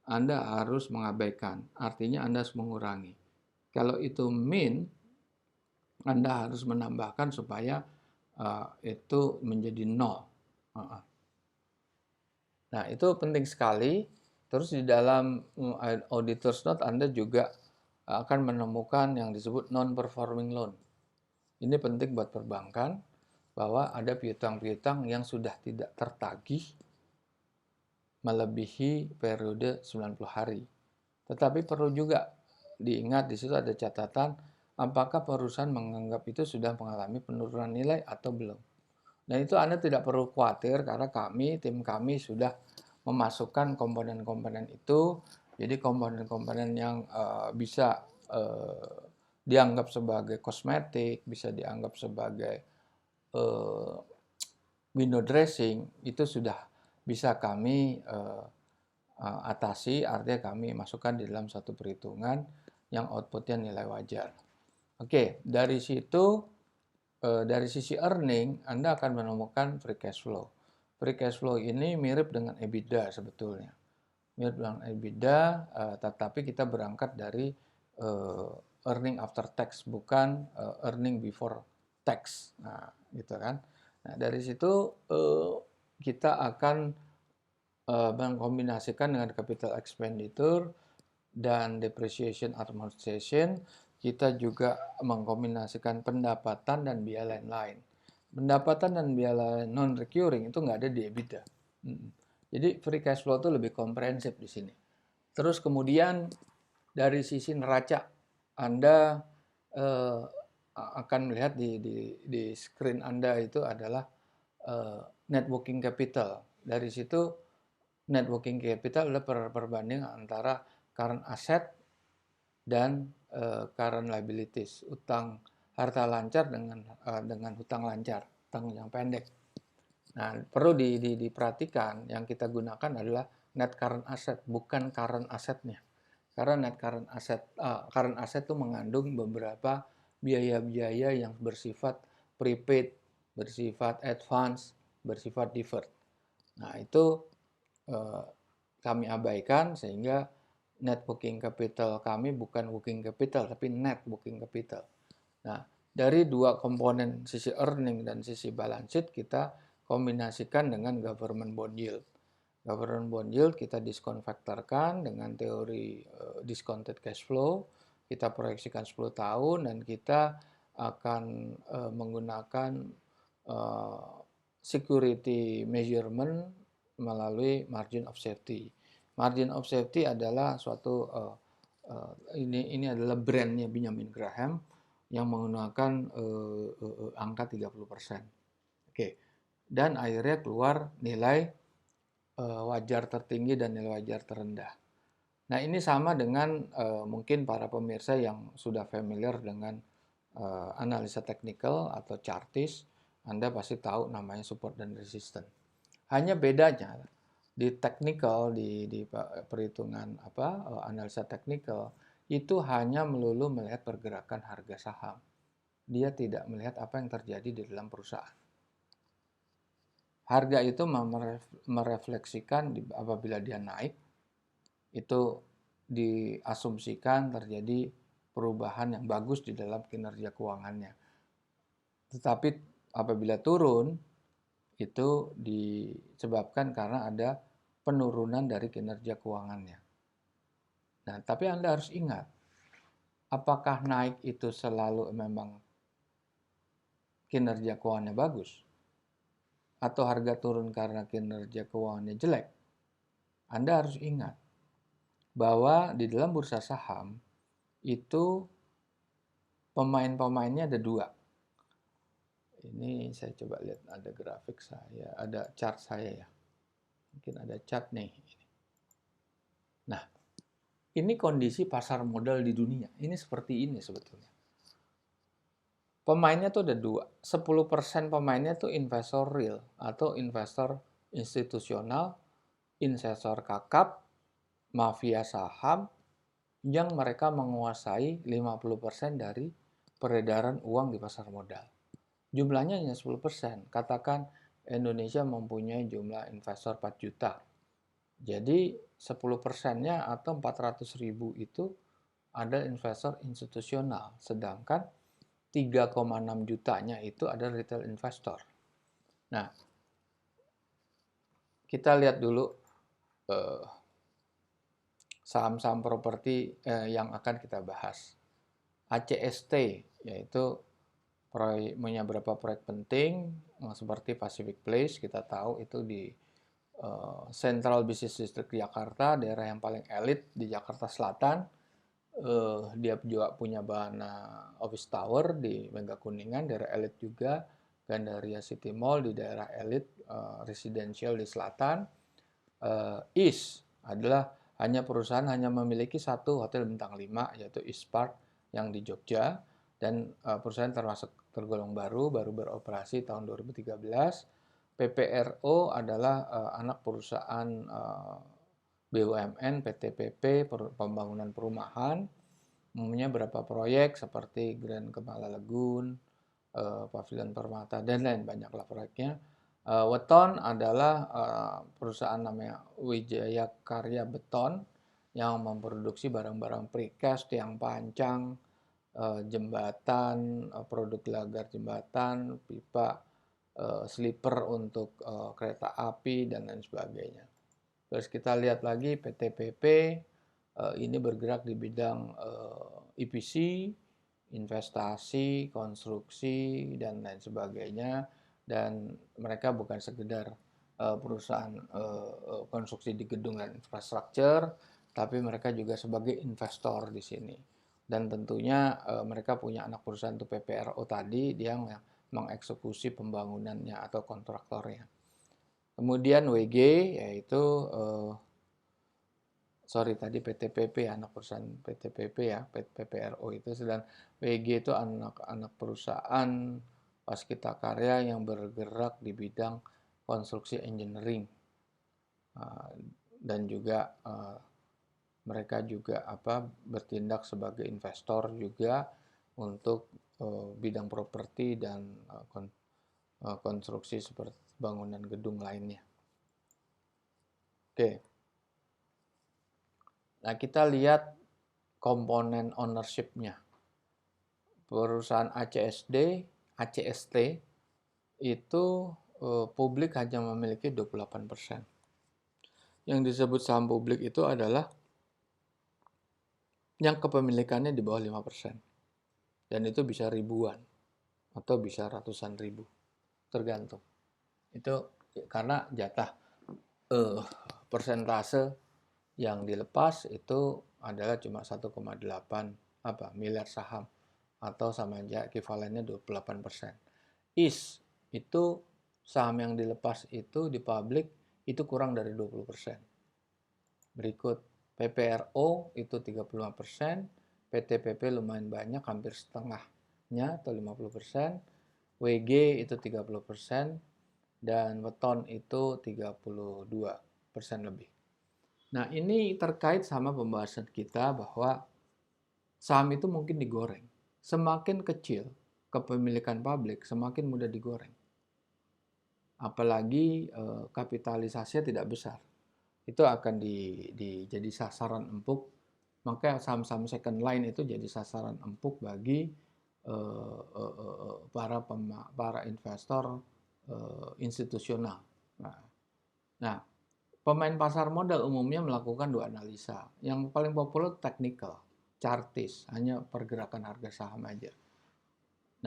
Anda harus mengabaikan, artinya Anda harus mengurangi. Kalau itu min, Anda harus menambahkan supaya itu menjadi nol. Nah, itu penting sekali. Terus di dalam auditor's note Anda juga akan menemukan yang disebut non-performing loan. Ini penting buat perbankan bahwa ada piutang-piutang yang sudah tidak tertagih melebihi periode 90 hari. Tetapi perlu juga diingat di situ ada catatan apakah perusahaan menganggap itu sudah mengalami penurunan nilai atau belum. Dan itu Anda tidak perlu khawatir karena tim kami sudah memasukkan komponen-komponen itu. Jadi komponen-komponen yang bisa dianggap sebagai kosmetik, bisa dianggap sebagai window dressing, itu sudah bisa kami atasi, artinya kami masukkan di dalam satu perhitungan yang outputnya nilai wajar. Oke, dari situ dari sisi earning Anda akan menemukan free cash flow. Free cash flow ini mirip dengan EBITDA sebetulnya. Mirip dengan EBITDA, tetapi kita berangkat dari earning after tax, bukan earning before tax. Nah, gitu kan. Nah, dari situ kita akan mengkombinasikan dengan capital expenditure dan depreciation amortization. Kita juga mengkombinasikan pendapatan dan biaya lain-lain. Pendapatan dan biaya non-recurring itu nggak ada di EBITDA. Jadi free cash flow itu lebih komprehensif di sini. Terus kemudian dari sisi neraca, Anda eh, akan melihat di screen Anda itu adalah net working capital. Dari situ net working capital adalah perbandingan antara current asset dan current liabilities, utang harta lancar dengan hutang lancar, hutang yang pendek. Nah, perlu diperhatikan yang kita gunakan adalah net current asset, bukan current assetnya. Karena net current asset itu mengandung beberapa biaya-biaya yang bersifat prepaid, bersifat advance, bersifat deferred. Nah, itu eh, kami abaikan sehingga net working capital kami bukan working capital tapi net working capital. Nah, dari dua komponen sisi earning dan sisi balance sheet kita kombinasikan dengan government bond yield. Government bond yield kita diskonvektorkan dengan teori discounted cash flow. Kita proyeksikan 10 tahun dan kita akan menggunakan security measurement melalui margin of safety. Margin of safety adalah suatu ini adalah brandnya Benjamin Graham yang menggunakan angka 30%. Oke. Dan akhirnya keluar nilai wajar tertinggi dan nilai wajar terendah. Nah, ini sama dengan mungkin para pemirsa yang sudah familiar dengan analisa teknikal atau chartis, Anda pasti tahu namanya support dan resistance. Hanya bedanya di technical di perhitungan analisa teknikal itu hanya melulu melihat pergerakan harga saham. Dia tidak melihat apa yang terjadi di dalam perusahaan. Harga itu merefleksikan apabila dia naik, itu diasumsikan terjadi perubahan yang bagus di dalam kinerja keuangannya. Tetapi apabila turun, itu disebabkan karena ada penurunan dari kinerja keuangannya. Nah, tapi Anda harus ingat, apakah naik itu selalu memang kinerja keuangannya bagus? Atau harga turun karena kinerja keuangannya jelek? Anda harus ingat bahwa di dalam bursa saham itu pemain-pemainnya ada dua. Ini saya coba lihat, ada grafik saya, ada chart saya ya. Mungkin ada chart nih. Nah, ini kondisi pasar modal di dunia. Ini seperti ini sebetulnya. Pemainnya tuh ada dua. 10% pemainnya tuh investor real atau investor institusional, investor kakap, mafia saham, yang mereka menguasai 50% dari peredaran uang di pasar modal. Jumlahnya hanya 10%. Katakan Indonesia mempunyai jumlah investor 4 juta. Jadi 10%-nya atau 400.000 itu ada investor institusional. Sedangkan 3,6 jutanya itu ada retail investor. Nah, kita lihat dulu saham-saham properti yang akan kita bahas. ACST, yaitu punya beberapa proyek penting seperti Pacific Place, kita tahu itu di Central Business District Jakarta, daerah yang paling elit di Jakarta Selatan. Dia juga punya Bahana Office Tower di Mega Kuningan, daerah elit juga. Gandaria City Mall di daerah elit, residential di selatan. East adalah perusahaan hanya memiliki satu hotel bintang 5, yaitu East Park yang di Jogja, dan perusahaan termasuk tergolong baru beroperasi tahun 2013. PPRO adalah anak perusahaan BUMN, PTPP, pembangunan perumahan, umumnya beberapa proyek seperti Grand Kemala Lagoon, Pavilion Permata, dan lain banyaklah proyeknya. Weton adalah perusahaan namanya Wijaya Karya Beton yang memproduksi barang-barang precast, tiang pancang, jembatan, produk lagar jembatan, pipa, sleeper untuk kereta api, dan lain sebagainya. Terus kita lihat lagi PTPP, ini bergerak di bidang EPC, investasi, konstruksi, dan lain sebagainya. Dan mereka bukan sekedar perusahaan konstruksi di gedung dan infrastruktur, tapi mereka juga sebagai investor di sini. Dan tentunya mereka punya anak perusahaan itu PPRO tadi, dia yang mengeksekusi pembangunannya atau kontraktornya. Kemudian WG yaitu tadi PTPP, anak perusahaan PTPP ya, PPRO itu, sedang WG itu anak perusahaan waskita karya yang bergerak di bidang konstruksi engineering, dan juga mereka juga bertindak sebagai investor juga untuk bidang properti dan konstruksi seperti bangunan gedung lainnya. Oke. Nah, kita lihat komponen ownership-nya. Perusahaan ACST itu publik hanya memiliki 28%. Yang disebut saham publik itu adalah yang kepemilikannya di bawah 5%. Dan itu bisa ribuan atau bisa ratusan ribu, tergantung. Itu karena jatah persentase yang dilepas itu adalah cuma 1,8 miliar saham, atau sama aja ekivalennya 28%. Itu saham yang dilepas itu di publik itu kurang dari 20%. Berikut PPRO itu 35%, PTPP lumayan banyak, hampir setengahnya atau 50%, WG itu 30%, dan Weton itu 32% lebih. Nah, ini terkait sama pembahasan kita bahwa saham itu mungkin digoreng. Semakin kecil kepemilikan publik, semakin mudah digoreng. Apalagi kapitalisasinya tidak besar. Itu akan jadi sasaran empuk. Maka saham-saham second line itu jadi sasaran empuk bagi para investor institusional. Nah, pemain pasar modal umumnya melakukan dua analisa. Yang paling populer technical, chartis, hanya pergerakan harga saham aja.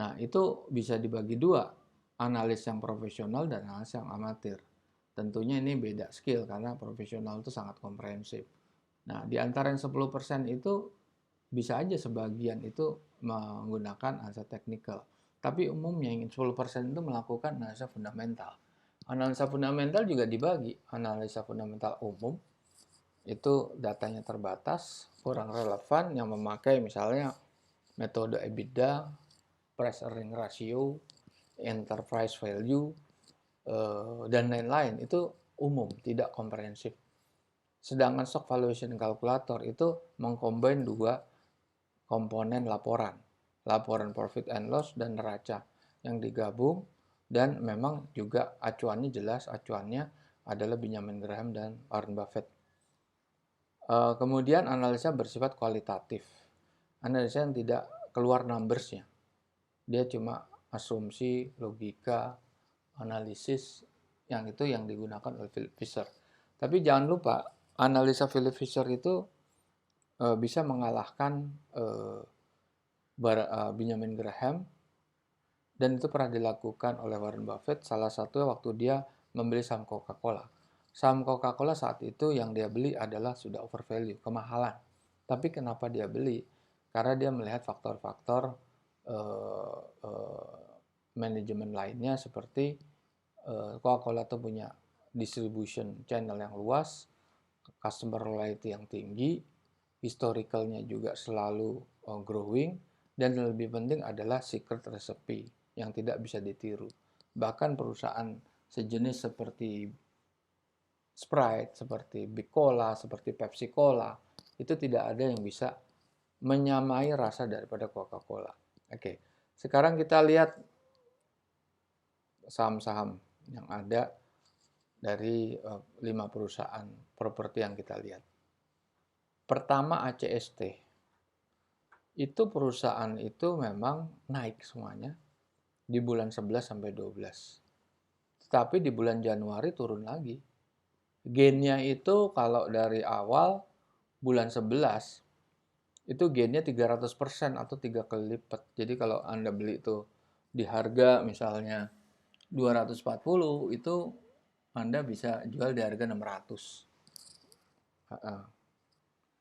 Nah, itu bisa dibagi dua, analis yang profesional dan analis yang amatir. Tentunya ini beda skill karena profesional itu sangat komprehensif. Nah, di antara yang 10% itu bisa aja sebagian itu menggunakan analisa teknikal. Tapi umumnya yang 10% itu melakukan analisa fundamental. Analisa fundamental juga dibagi. Analisa fundamental umum, itu datanya terbatas, kurang relevan, yang memakai misalnya metode EBITDA, price earning ratio, enterprise value, dan lain-lain. Itu umum, tidak komprehensif. Sedangkan stock valuation calculator itu mengcombine dua komponen laporan profit and loss dan neraca yang digabung, dan memang juga acuannya jelas, acuannya adalah Benjamin Graham dan Warren Buffett. Kemudian analisa bersifat kualitatif, analisa yang tidak keluar numbersnya, dia cuma asumsi, logika, analisis, yang itu yang digunakan oleh Philip Fisher. Tapi jangan lupa, analisa Philip Fisher itu bisa mengalahkan Benjamin Graham, dan itu pernah dilakukan oleh Warren Buffett, salah satunya waktu dia membeli saham Coca-Cola. Saham Coca-Cola saat itu yang dia beli adalah sudah overvalue, kemahalan. Tapi kenapa dia beli? Karena dia melihat faktor-faktor manajemen lainnya, seperti Coca-Cola itu punya distribution channel yang luas, customer loyalty yang tinggi, historicalnya juga selalu growing, dan yang lebih penting adalah secret recipe yang tidak bisa ditiru. Bahkan perusahaan sejenis seperti Sprite, seperti Big Cola, seperti Pepsi Cola, itu tidak ada yang bisa menyamai rasa daripada Coca-Cola. Oke, sekarang kita lihat saham-saham yang ada dari 5 perusahaan properti yang kita lihat. Pertama ACST. Itu perusahaan itu memang naik semuanya di bulan 11 sampai 12. Tetapi di bulan Januari turun lagi. Gainnya itu kalau dari awal bulan 11 itu gainnya 300% atau 3 kali lipat. Jadi kalau Anda beli itu di harga misalnya 240, itu Anda bisa jual di harga 600.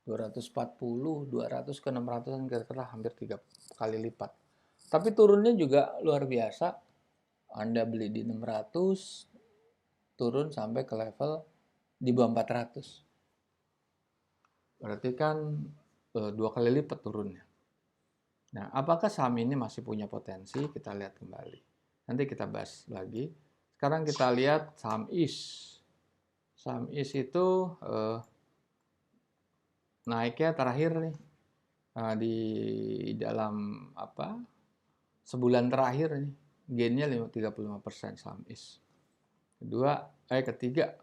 240, 200 ke 600 kan kira-kira hampir 3 kali lipat. Tapi turunnya juga luar biasa. Anda beli di 600, turun sampai ke level di bawah 400. Berarti kan 2 kali lipat turunnya. Nah, apakah saham ini masih punya potensi? Kita lihat kembali. Nanti kita bahas lagi. Sekarang kita lihat saham IS. Saham IS itu naiknya terakhir nih di dalam sebulan terakhir nih gainnya 35% saham IS. Ketiga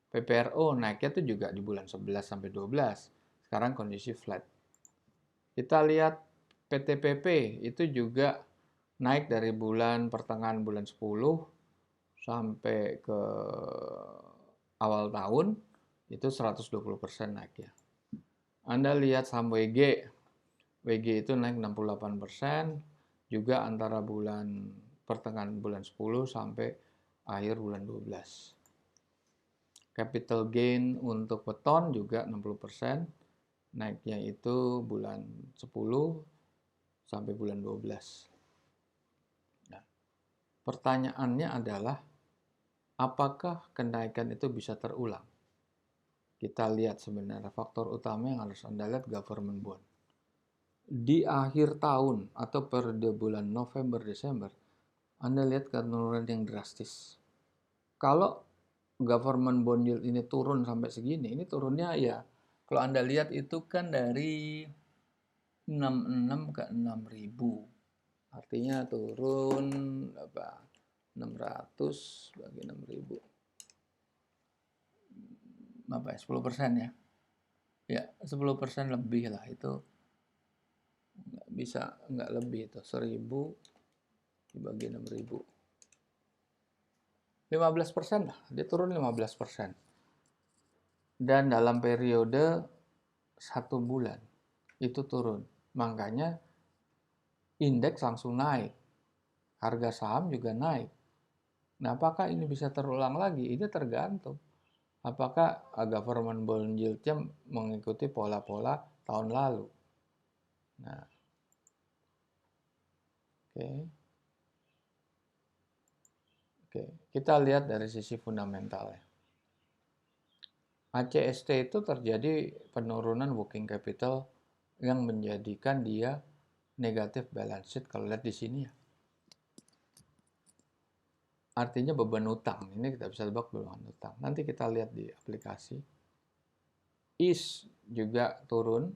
PPRO naiknya tuh juga di bulan 11 sampai 12. Sekarang kondisi flat. Kita lihat PTPP itu juga naik dari pertengahan bulan 10 sampai ke awal tahun itu 120% naik ya. Anda lihat saham WG itu naik 68% juga antara pertengahan bulan 10 sampai akhir bulan 12. Capital gain untuk Weton juga 60%, naiknya itu bulan 10 sampai bulan 12. Nah, pertanyaannya adalah apakah kenaikan itu bisa terulang? Kita lihat sebenarnya faktor utama yang harus Anda lihat government bond. Di akhir tahun atau periode bulan November Desember, Anda lihat penurunan yang drastis. Kalau government bond yield ini turun sampai segini, ini turunnya ya kalau Anda lihat itu kan dari 66 ke 6.000. Artinya turun 600 bagi 6.000. 10% ya. Ya, 10% lebih lah itu. Nggak bisa, nggak lebih itu. 1.000 dibagi 6.000. 15% lah, dia turun 15%. Dan dalam periode 1 bulan itu turun. Makanya indeks langsung naik. Harga saham juga naik. Nah, apakah ini bisa terulang lagi? Ini tergantung. Apakah government bond yield-nya mengikuti pola-pola tahun lalu? Nah, oke. Kita lihat dari sisi fundamentalnya. ACST itu terjadi penurunan working capital yang menjadikan dia negatif balance sheet kalau lihat di sini ya. Artinya beban utang. Ini kita bisa tebak beban utang. Nanti kita lihat di aplikasi. IS juga turun.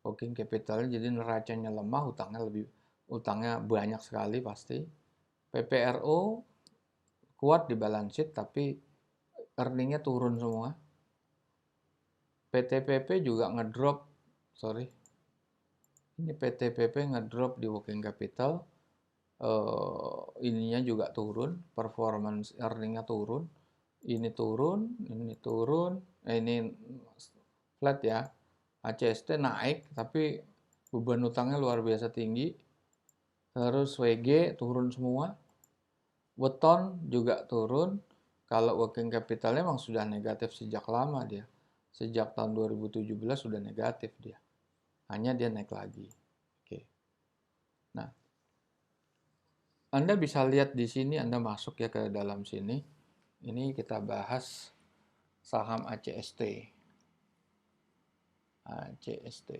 Working capitalnya jadi neracanya lemah, utangnya banyak sekali pasti. PPRO kuat di balance sheet tapi earningnya turun semua. PTPP juga ngedrop, ini PTPP ngedrop di working capital, ininya juga turun, performance earningnya turun, ini turun, ini flat ya. ACST naik tapi beban utangnya luar biasa tinggi. Terus WG turun semua. Weton juga turun. Kalau working capitalnya memang sudah negatif sejak lama dia. Sejak tahun 2017 sudah negatif dia. Hanya dia naik lagi. Oke. Nah, Anda bisa lihat di sini, Anda masuk ya ke dalam sini. Ini kita bahas saham ACST. ACST.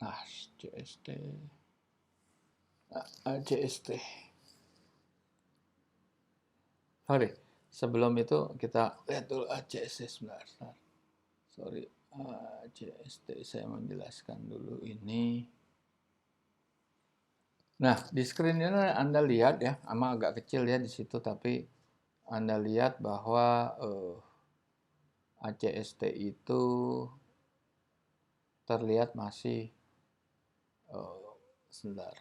ACST. ACST. Sorry, sebelum itu kita lihat dulu ACST sebentar. Sorry, ACST saya menjelaskan dulu ini. Nah, di screen ini Anda lihat ya, ama agak kecil ya di situ, tapi Anda lihat bahwa ACST itu terlihat masih sebentar.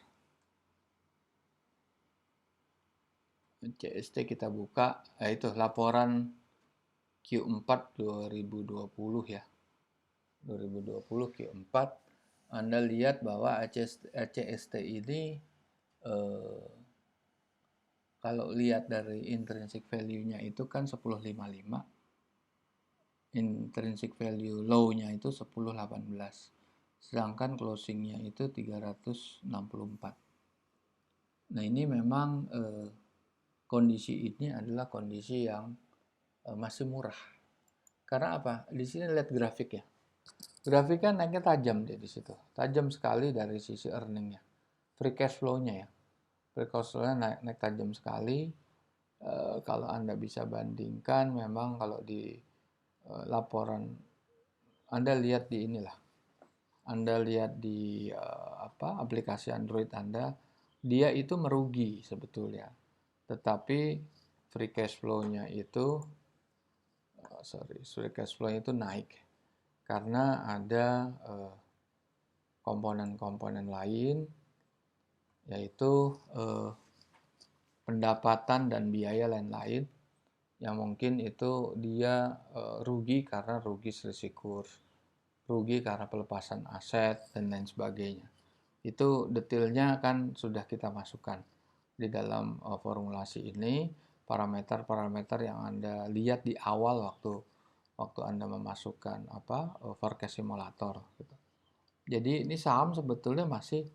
ACST kita buka, itu laporan Q4 2020 ya. 2020 Q4, Anda lihat bahwa ACST ini eh, kalau lihat dari intrinsic value-nya itu kan 10,55, intrinsic value low-nya itu 10,18, sedangkan closing-nya itu 364. Nah, ini memang kondisi ini adalah kondisi yang masih murah. Karena apa? Di sini lihat grafik ya. Grafiknya naiknya tajam deh di situ. Tajam sekali dari sisi earningnya. Free cash flow-nya ya. Free cash flow-nya naik tajam sekali. Kalau Anda bisa bandingkan, memang kalau di laporan Anda lihat di inilah. Anda lihat di aplikasi Android Anda, dia itu merugi sebetulnya. Tetapi free cash flow-nya itu free cash flow-nya itu naik karena ada komponen-komponen lain, yaitu pendapatan dan biaya lain-lain yang mungkin itu dia rugi karena rugi selisih kurs, rugi karena pelepasan aset, dan lain sebagainya. Itu detailnya kan sudah kita masukkan di dalam formulasi ini, parameter-parameter yang Anda lihat di awal waktu Anda memasukkan forecast simulator gitu. Jadi ini saham sebetulnya masih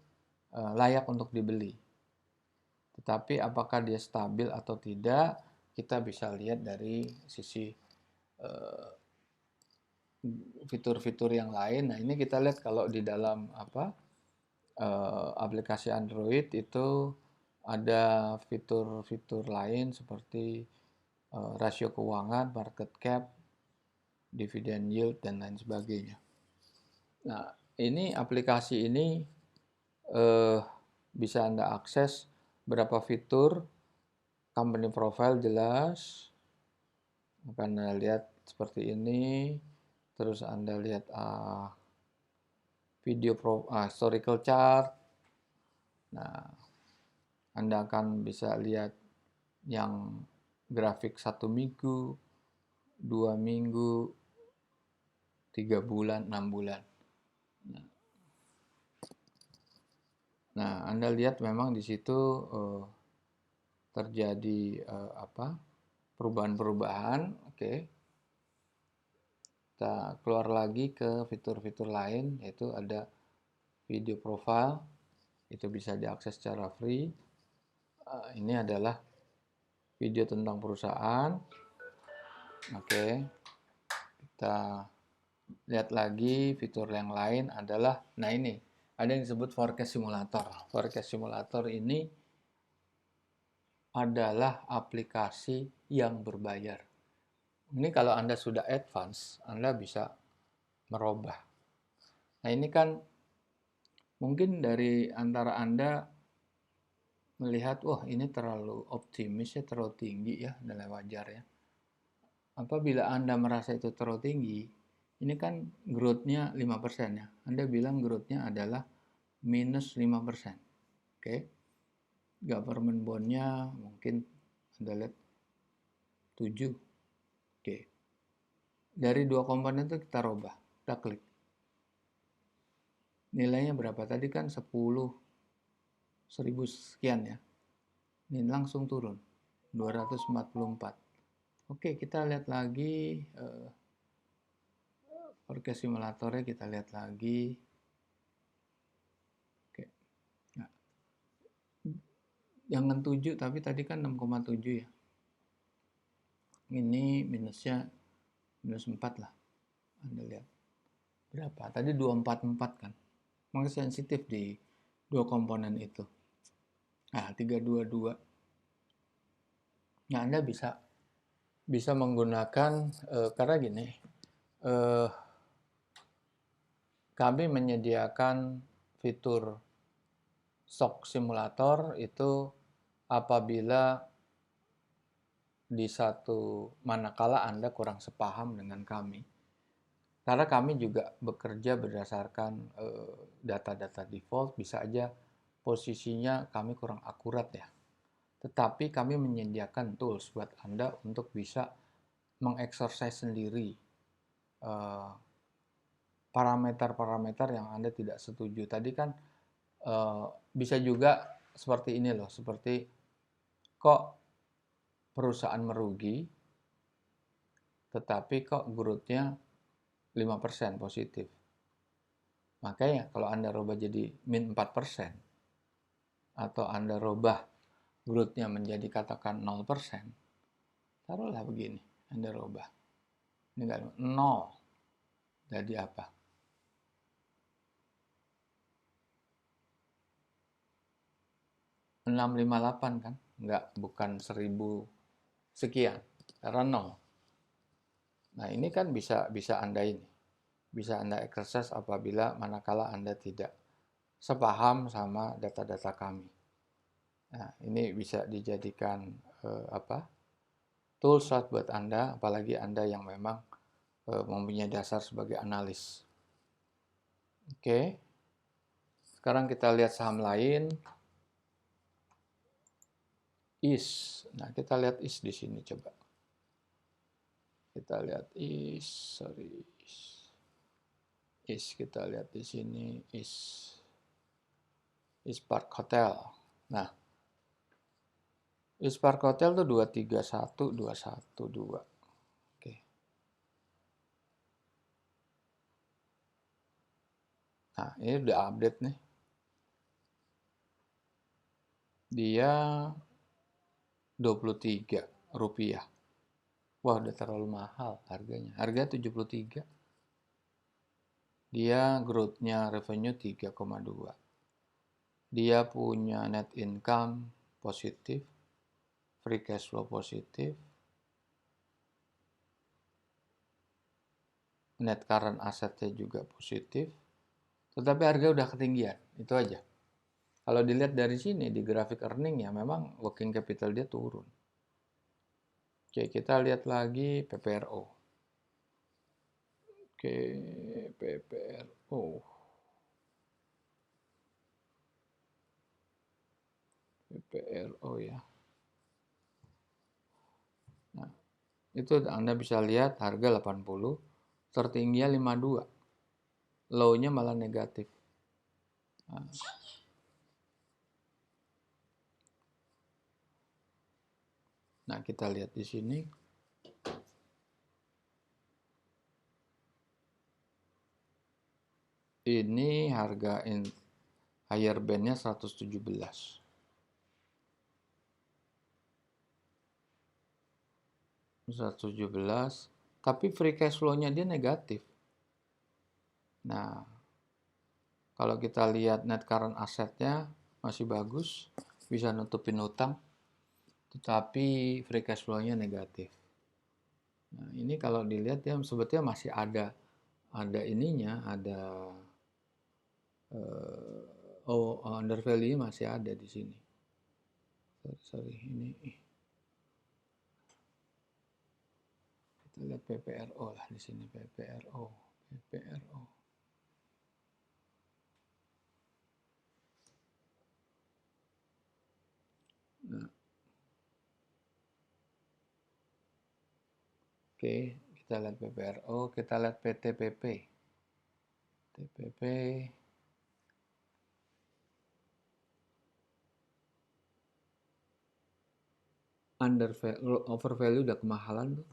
layak untuk dibeli. Tetapi apakah dia stabil atau tidak, kita bisa lihat dari sisi fitur-fitur yang lain. Nah, ini kita lihat kalau di dalam aplikasi Android itu ada fitur-fitur lain seperti rasio keuangan, market cap, dividend yield, dan lain sebagainya. Nah, ini aplikasi ini bisa Anda akses berapa fitur, company profile jelas, akan Anda lihat seperti ini, terus Anda lihat video historical chart. Nah, Anda akan bisa lihat yang grafik 1 minggu, 2 minggu, 3 bulan, 6 bulan. Nah, Anda lihat memang di situ terjadi perubahan-perubahan. Oke. Kita keluar lagi ke fitur-fitur lain, yaitu ada video profile, itu bisa diakses secara free. Ini adalah video tentang perusahaan. Oke. Kita lihat lagi fitur yang lain adalah, nah ini ada yang disebut forecast simulator. Forecast simulator ini adalah aplikasi yang berbayar. Ini kalau Anda sudah advance, Anda bisa merubah. Nah, ini kan mungkin dari antara Anda melihat, wah ini terlalu optimis ya, terlalu tinggi ya, nilai wajar ya. Apabila Anda merasa itu terlalu tinggi, ini kan growth-nya 5% ya. Anda bilang growth-nya adalah minus 5%. Oke. Government bond-nya mungkin Anda lihat 7. Oke. Dari dua komponen itu kita rubah. Kita klik. Nilainya berapa? Tadi kan 10.000 sekian ya. Ini langsung turun. 244. Oke, kita lihat lagi forecast simulatornya, kita lihat lagi. Oke. Nah, jangan 7, tapi tadi kan 6,7 ya. Ini minusnya minus 4 lah. Anda lihat. Berapa? Tadi 244 kan. Maka sensitif di dua komponen itu. Nah, 322. Nah, Anda bisa menggunakan karena gini. Kami menyediakan fitur stock simulator itu apabila di satu manakala Anda kurang sepaham dengan kami. Karena kami juga bekerja berdasarkan data-data default, bisa aja posisinya kami kurang akurat ya. Tetapi kami menyediakan tools buat Anda untuk bisa mengeksersis sendiri parameter-parameter yang Anda tidak setuju. Tadi kan bisa juga seperti ini loh, seperti kok perusahaan merugi, tetapi kok growth-nya 5% positif. Makanya kalau Anda rubah jadi min 4%, atau Anda rubah growth-nya menjadi katakan 0%, taruhlah begini, Anda rubah. Ini enggak 0. Jadi apa? 658 kan? Enggak, bukan 1000 sekian, karena 0. Nah, ini kan bisa Anda ini. Bisa Anda exercise apabila manakala Anda tidak sepaham sama data-data kami. Nah, ini bisa dijadikan tools buat Anda, apalagi Anda yang memang mempunyai dasar sebagai analis. Oke. Sekarang kita lihat saham lain. IS. Nah, kita lihat IS di sini coba. Kita lihat IS, kita lihat di sini IS Park Hotel. Nah, IS Park Hotel tuh 231 212. Oke. Nah, ini udah update nih. Dia 23 rupiah. Wah, udah terlalu mahal harganya. Harga 73. Dia growth-nya revenue 3,2. Dia punya net income positif, free cash flow positif, net current assetnya juga positif, tetapi harga udah ketinggian. Itu aja. Kalau dilihat dari sini di grafik earning ya memang working capital dia turun. Oke, kita lihat lagi PPRO. Oke, PPRO. PPRO ya. Nah, itu Anda bisa lihat harga 80, tertingginya 52. Low-nya malah negatif. Nah, kita lihat di sini. Ini harga higher band-nya 117. Tapi free cash flow-nya dia negatif. Nah, kalau kita lihat net current asset-nya masih bagus, bisa nutupin utang, tetapi free cash flow-nya negatif. Nah, ini kalau dilihat ya sebetulnya masih ada ininya, ada under value masih ada di sini. Sorry, ini kita lihat PPRO lah di sini, PPRO. Nah, oke, kita lihat PPRO, kita lihat PTPP. TPP overvalue udah kemahalan tuh.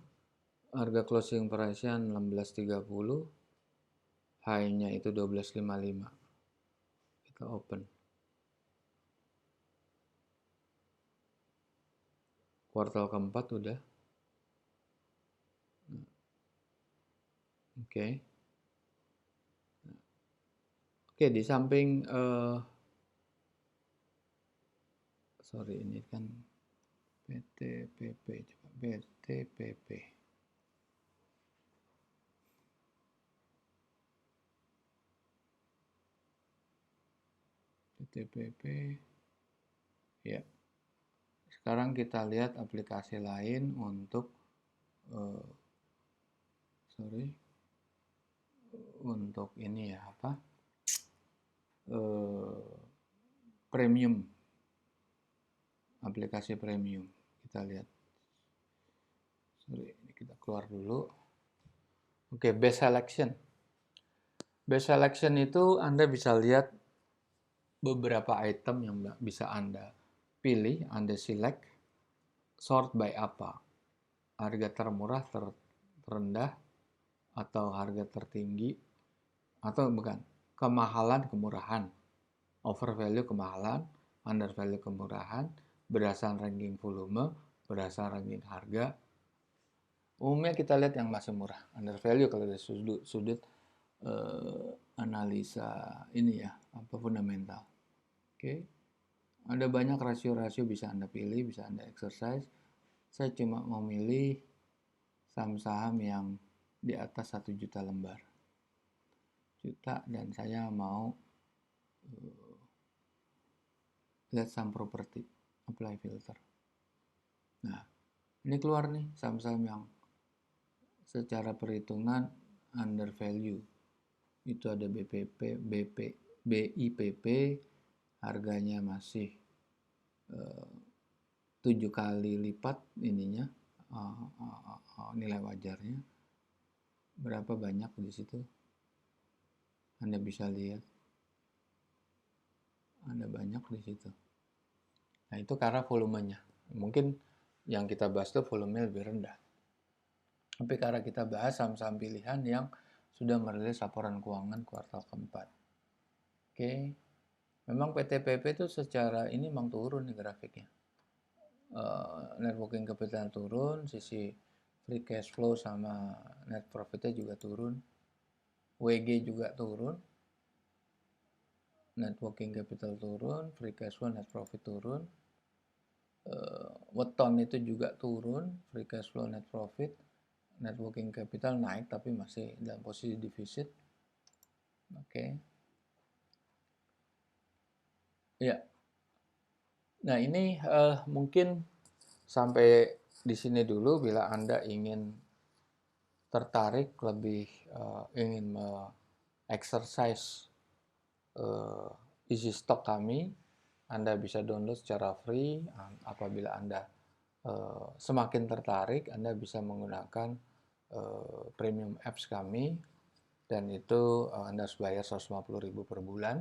Harga closing price-nya 16.30, high-nya itu 12.55. Kita open. Kuartal keempat udah. Oke. Oke, di samping sorry ini kan PTPP, coba PTPP. PTPP ya. Sekarang kita lihat aplikasi lain untuk untuk ini ya apa? Premium. Aplikasi premium. Kita lihat. Sorry, ini kita keluar dulu. Oke, best selection. Best selection itu Anda bisa lihat beberapa item yang bisa Anda pilih, Anda select, sort by apa? Harga termurah, terendah, atau harga tertinggi, atau bukan, kemahalan, kemurahan, overvalue kemahalan, undervalue kemurahan, berdasarkan ranking volume, berdasarkan ranking harga. Umumnya kita lihat yang masih murah, undervalue kalau dari sudut analisa ini ya, apa fundamental. Oke. Ada banyak rasio-rasio bisa Anda pilih, bisa Anda exercise. Saya cuma mau milih saham-saham yang di atas 1 juta lembar. Dan saya mau lihat saham properti, apply filter. Nah, ini keluar nih saham-saham yang secara perhitungan under value. Itu ada BPP, BIPP, harganya masih 7 kali lipat ininya, nilai wajarnya. Berapa banyak di situ? Anda bisa lihat. Ada banyak di situ. Nah, itu karena volumenya. Mungkin yang kita bahas itu volumenya lebih rendah. Tapi karena kita bahas saham-saham pilihan yang sudah merilis laporan keuangan kuartal keempat. Oke. Memang PTPP itu secara ini memang turun nih grafiknya. Net working capital turun, sisi free cash flow sama net profitnya juga turun. WG juga turun. Net working capital turun, free cash flow, net profit turun. Weton itu juga turun, free cash flow, net profit, net working capital naik tapi masih dalam posisi defisit. Oke. Ya. Nah, ini mungkin sampai di sini dulu. Bila Anda ingin tertarik lebih ingin exercise easy stock kami, Anda bisa download secara free. Apabila Anda semakin tertarik, Anda bisa menggunakan premium apps kami, dan itu Anda harus bayar 150.000 per bulan,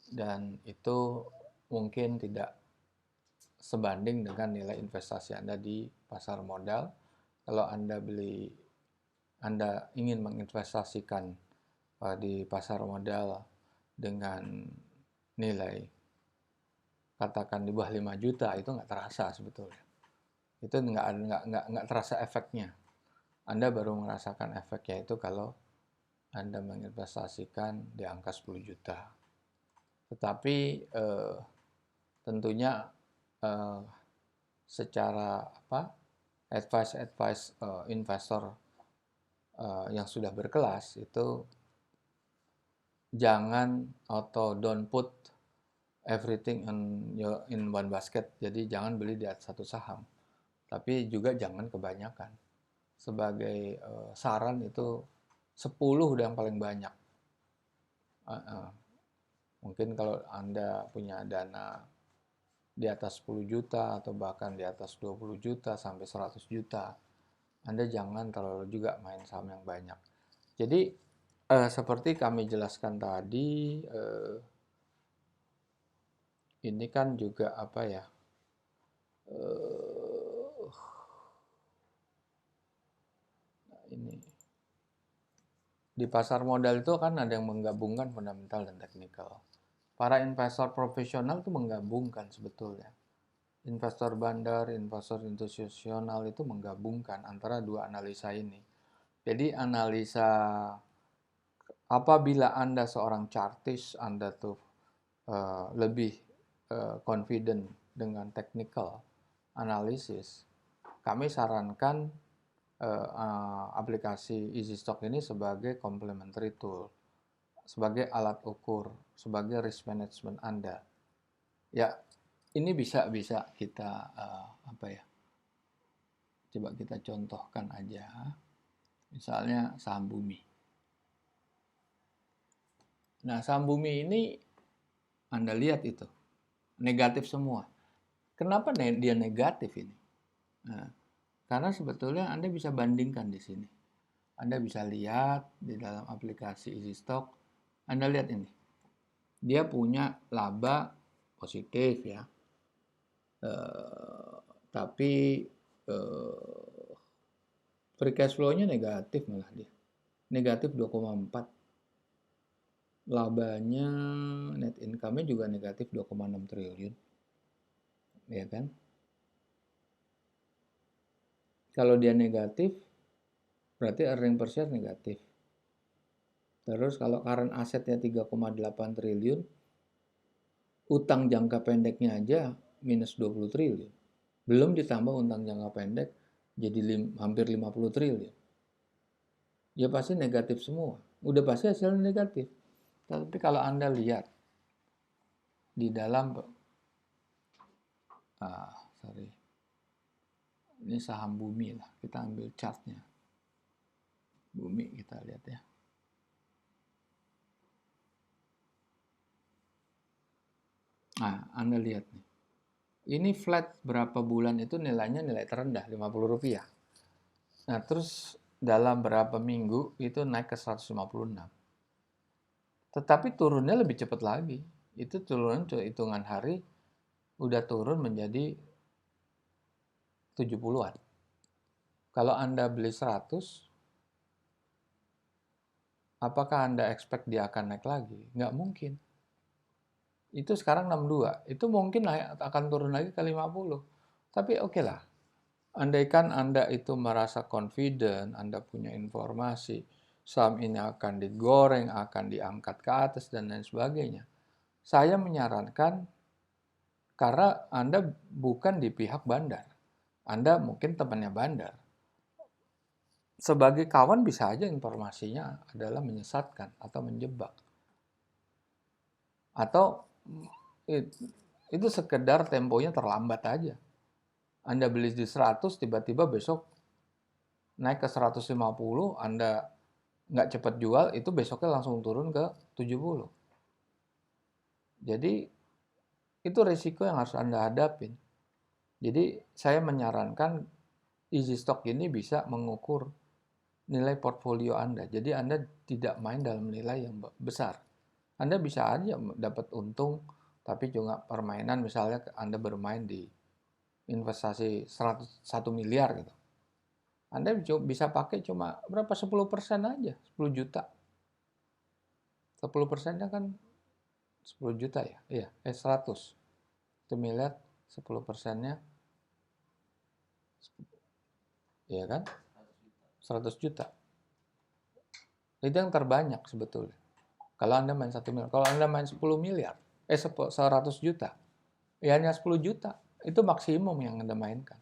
dan itu mungkin tidak sebanding dengan nilai investasi Anda di pasar modal. Kalau Anda ingin menginvestasikan di pasar modal dengan nilai katakan di bawah 5 juta, itu nggak terasa sebetulnya. Itu nggak terasa efeknya. Anda baru merasakan efeknya itu kalau Anda menginvestasikan di angka 10 juta. Tetapi tentunya secara advice investor yang sudah berkelas itu jangan atau don't put everything in one basket. Jadi jangan beli di atas satu saham. Tapi juga jangan kebanyakan. Sebagai saran itu 10 udah yang paling banyak. Mungkin kalau Anda punya dana di atas 10 juta atau bahkan di atas 20 juta sampai 100 juta, Anda jangan terlalu juga main saham yang banyak. Jadi seperti kami jelaskan tadi, ini kan juga apa ya, ini di pasar modal itu kan ada yang menggabungkan fundamental dan teknikal. Para investor profesional itu menggabungkan sebetulnya. Investor bandar, investor institusional itu menggabungkan antara dua analisa ini. Jadi analisa, apabila Anda seorang chartist, Anda tuh lebih confident dengan technical analisis, kami sarankan aplikasi EasyStock ini sebagai complementary tool, sebagai alat ukur, sebagai risk management Anda. Ya, ini bisa kita coba kita contohkan aja. Misalnya saham bumi. Nah, saham bumi ini Anda lihat itu negatif semua. Kenapa dia negatif ini? Nah, karena sebetulnya Anda bisa bandingkan di sini. Anda bisa lihat di dalam aplikasi EasyStock. Anda lihat ini. dia punya laba positif ya, tapi free cash flow-nya negatif malah dia, negatif 2,4. Labanya, net income-nya juga negatif 2,6 triliun, ya kan? Kalau dia negatif, berarti earning per share negatif. Terus kalau current assetnya 3,8 triliun, utang jangka pendeknya aja minus 20 triliun. Belum ditambah utang jangka pendek jadi hampir 50 triliun. Ya pasti negatif semua. Udah pasti hasilnya negatif. Tapi kalau Anda lihat di dalam, sorry, ini saham Bumi lah, kita ambil chartnya. Bumi kita lihat ya. Nah, Anda lihat nih. Ini flat berapa bulan itu nilainya nilai terendah, Rp50. Nah, terus dalam berapa minggu itu naik ke 156. Tetapi turunnya lebih cepat lagi. Itu turun hitungan hari udah turun menjadi 70-an. Kalau Anda beli 100, apakah Anda expect dia akan naik lagi? Nggak mungkin. Itu sekarang 62. Itu mungkin akan turun lagi ke 50. Tapi oke lah. Andaikan Anda itu merasa confident, Anda punya informasi, saham ini akan digoreng, akan diangkat ke atas, dan lain sebagainya. Saya menyarankan, karena Anda bukan di pihak bandar. Anda mungkin temannya bandar. Sebagai kawan bisa aja informasinya adalah menyesatkan atau menjebak. Atau itu sekedar temponya terlambat aja. Anda beli di 100, tiba-tiba besok naik ke 150, Anda nggak cepat jual, itu besoknya langsung turun ke 70. Jadi, itu risiko yang harus Anda hadapin. Jadi, saya menyarankan easy stock ini bisa mengukur nilai portfolio Anda. Jadi, Anda tidak main dalam nilai yang besar. Anda bisa aja dapat untung, tapi juga permainan, misalnya Anda bermain di investasi 1 miliar gitu. Anda bisa pakai cuma berapa? 10% aja, 10 juta. 10%-nya kan 10 juta ya? Iya, 100. 1 miliar, 10%-nya, iya kan? 100 juta. Itu yang terbanyak sebetulnya. Kalau Anda main 1 miliar. Kalau Anda main 10 miliar, 100 juta, ya hanya 10 juta. Itu maksimum yang Anda mainkan.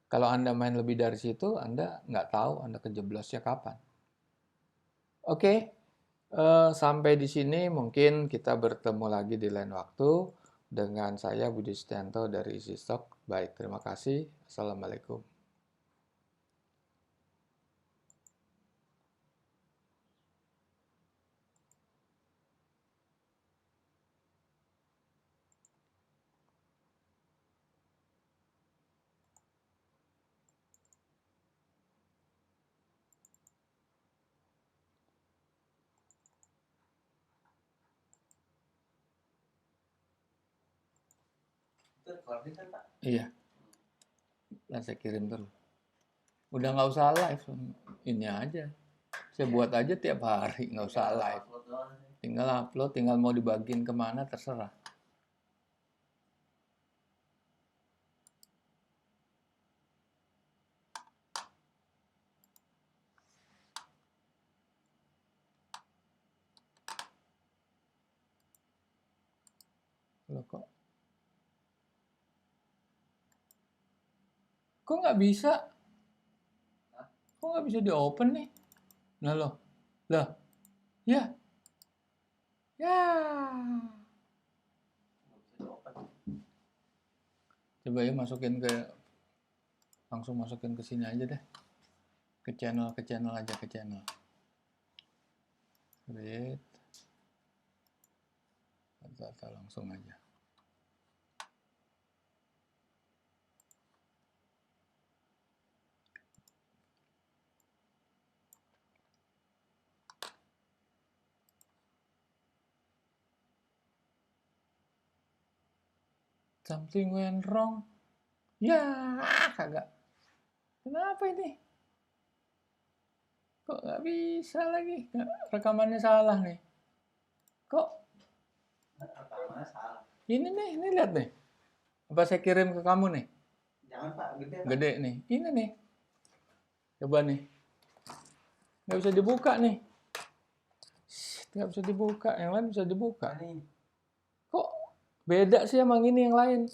Kalau Anda main lebih dari situ, Anda nggak tahu Anda kejeblosnya kapan. Oke, sampai di sini mungkin kita bertemu lagi di lain waktu dengan saya Budi Setianto dari Easy Stock. Baik, terima kasih. Assalamualaikum. Iya, lah saya kirim terus. Udah nggak usah live, ini aja. Saya buat aja tiap hari, nggak usah live. Tinggal upload, tinggal mau dibagiin kemana terserah. Loh, kok nggak bisa? Kok nggak bisa di open nih? Nah loh, lah, ya, ya. Coba ya masukin langsung masukin ke sini aja deh. Ke channel aja, ke channel. Create. Langsung aja. Something went wrong. Ya, kagak. Kenapa ini? Kok nggak bisa lagi? Rekamannya salah nih. Kok? Rekamannya salah. Ini nih, ini lihat nih. Apa saya kirim ke kamu nih? Jangan Pak, gede Pak. Gede nih. Ini nih. Coba nih. Nggak bisa dibuka nih. Nggak bisa dibuka. Yang lain bisa dibuka. Kok beda sih emang ini yang lain?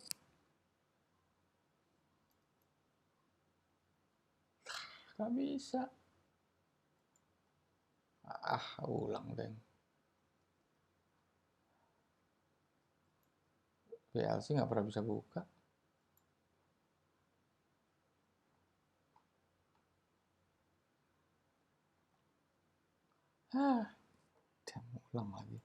Nggak bisa. Ulang deh. VLC nggak pernah bisa buka. Ulang lagi.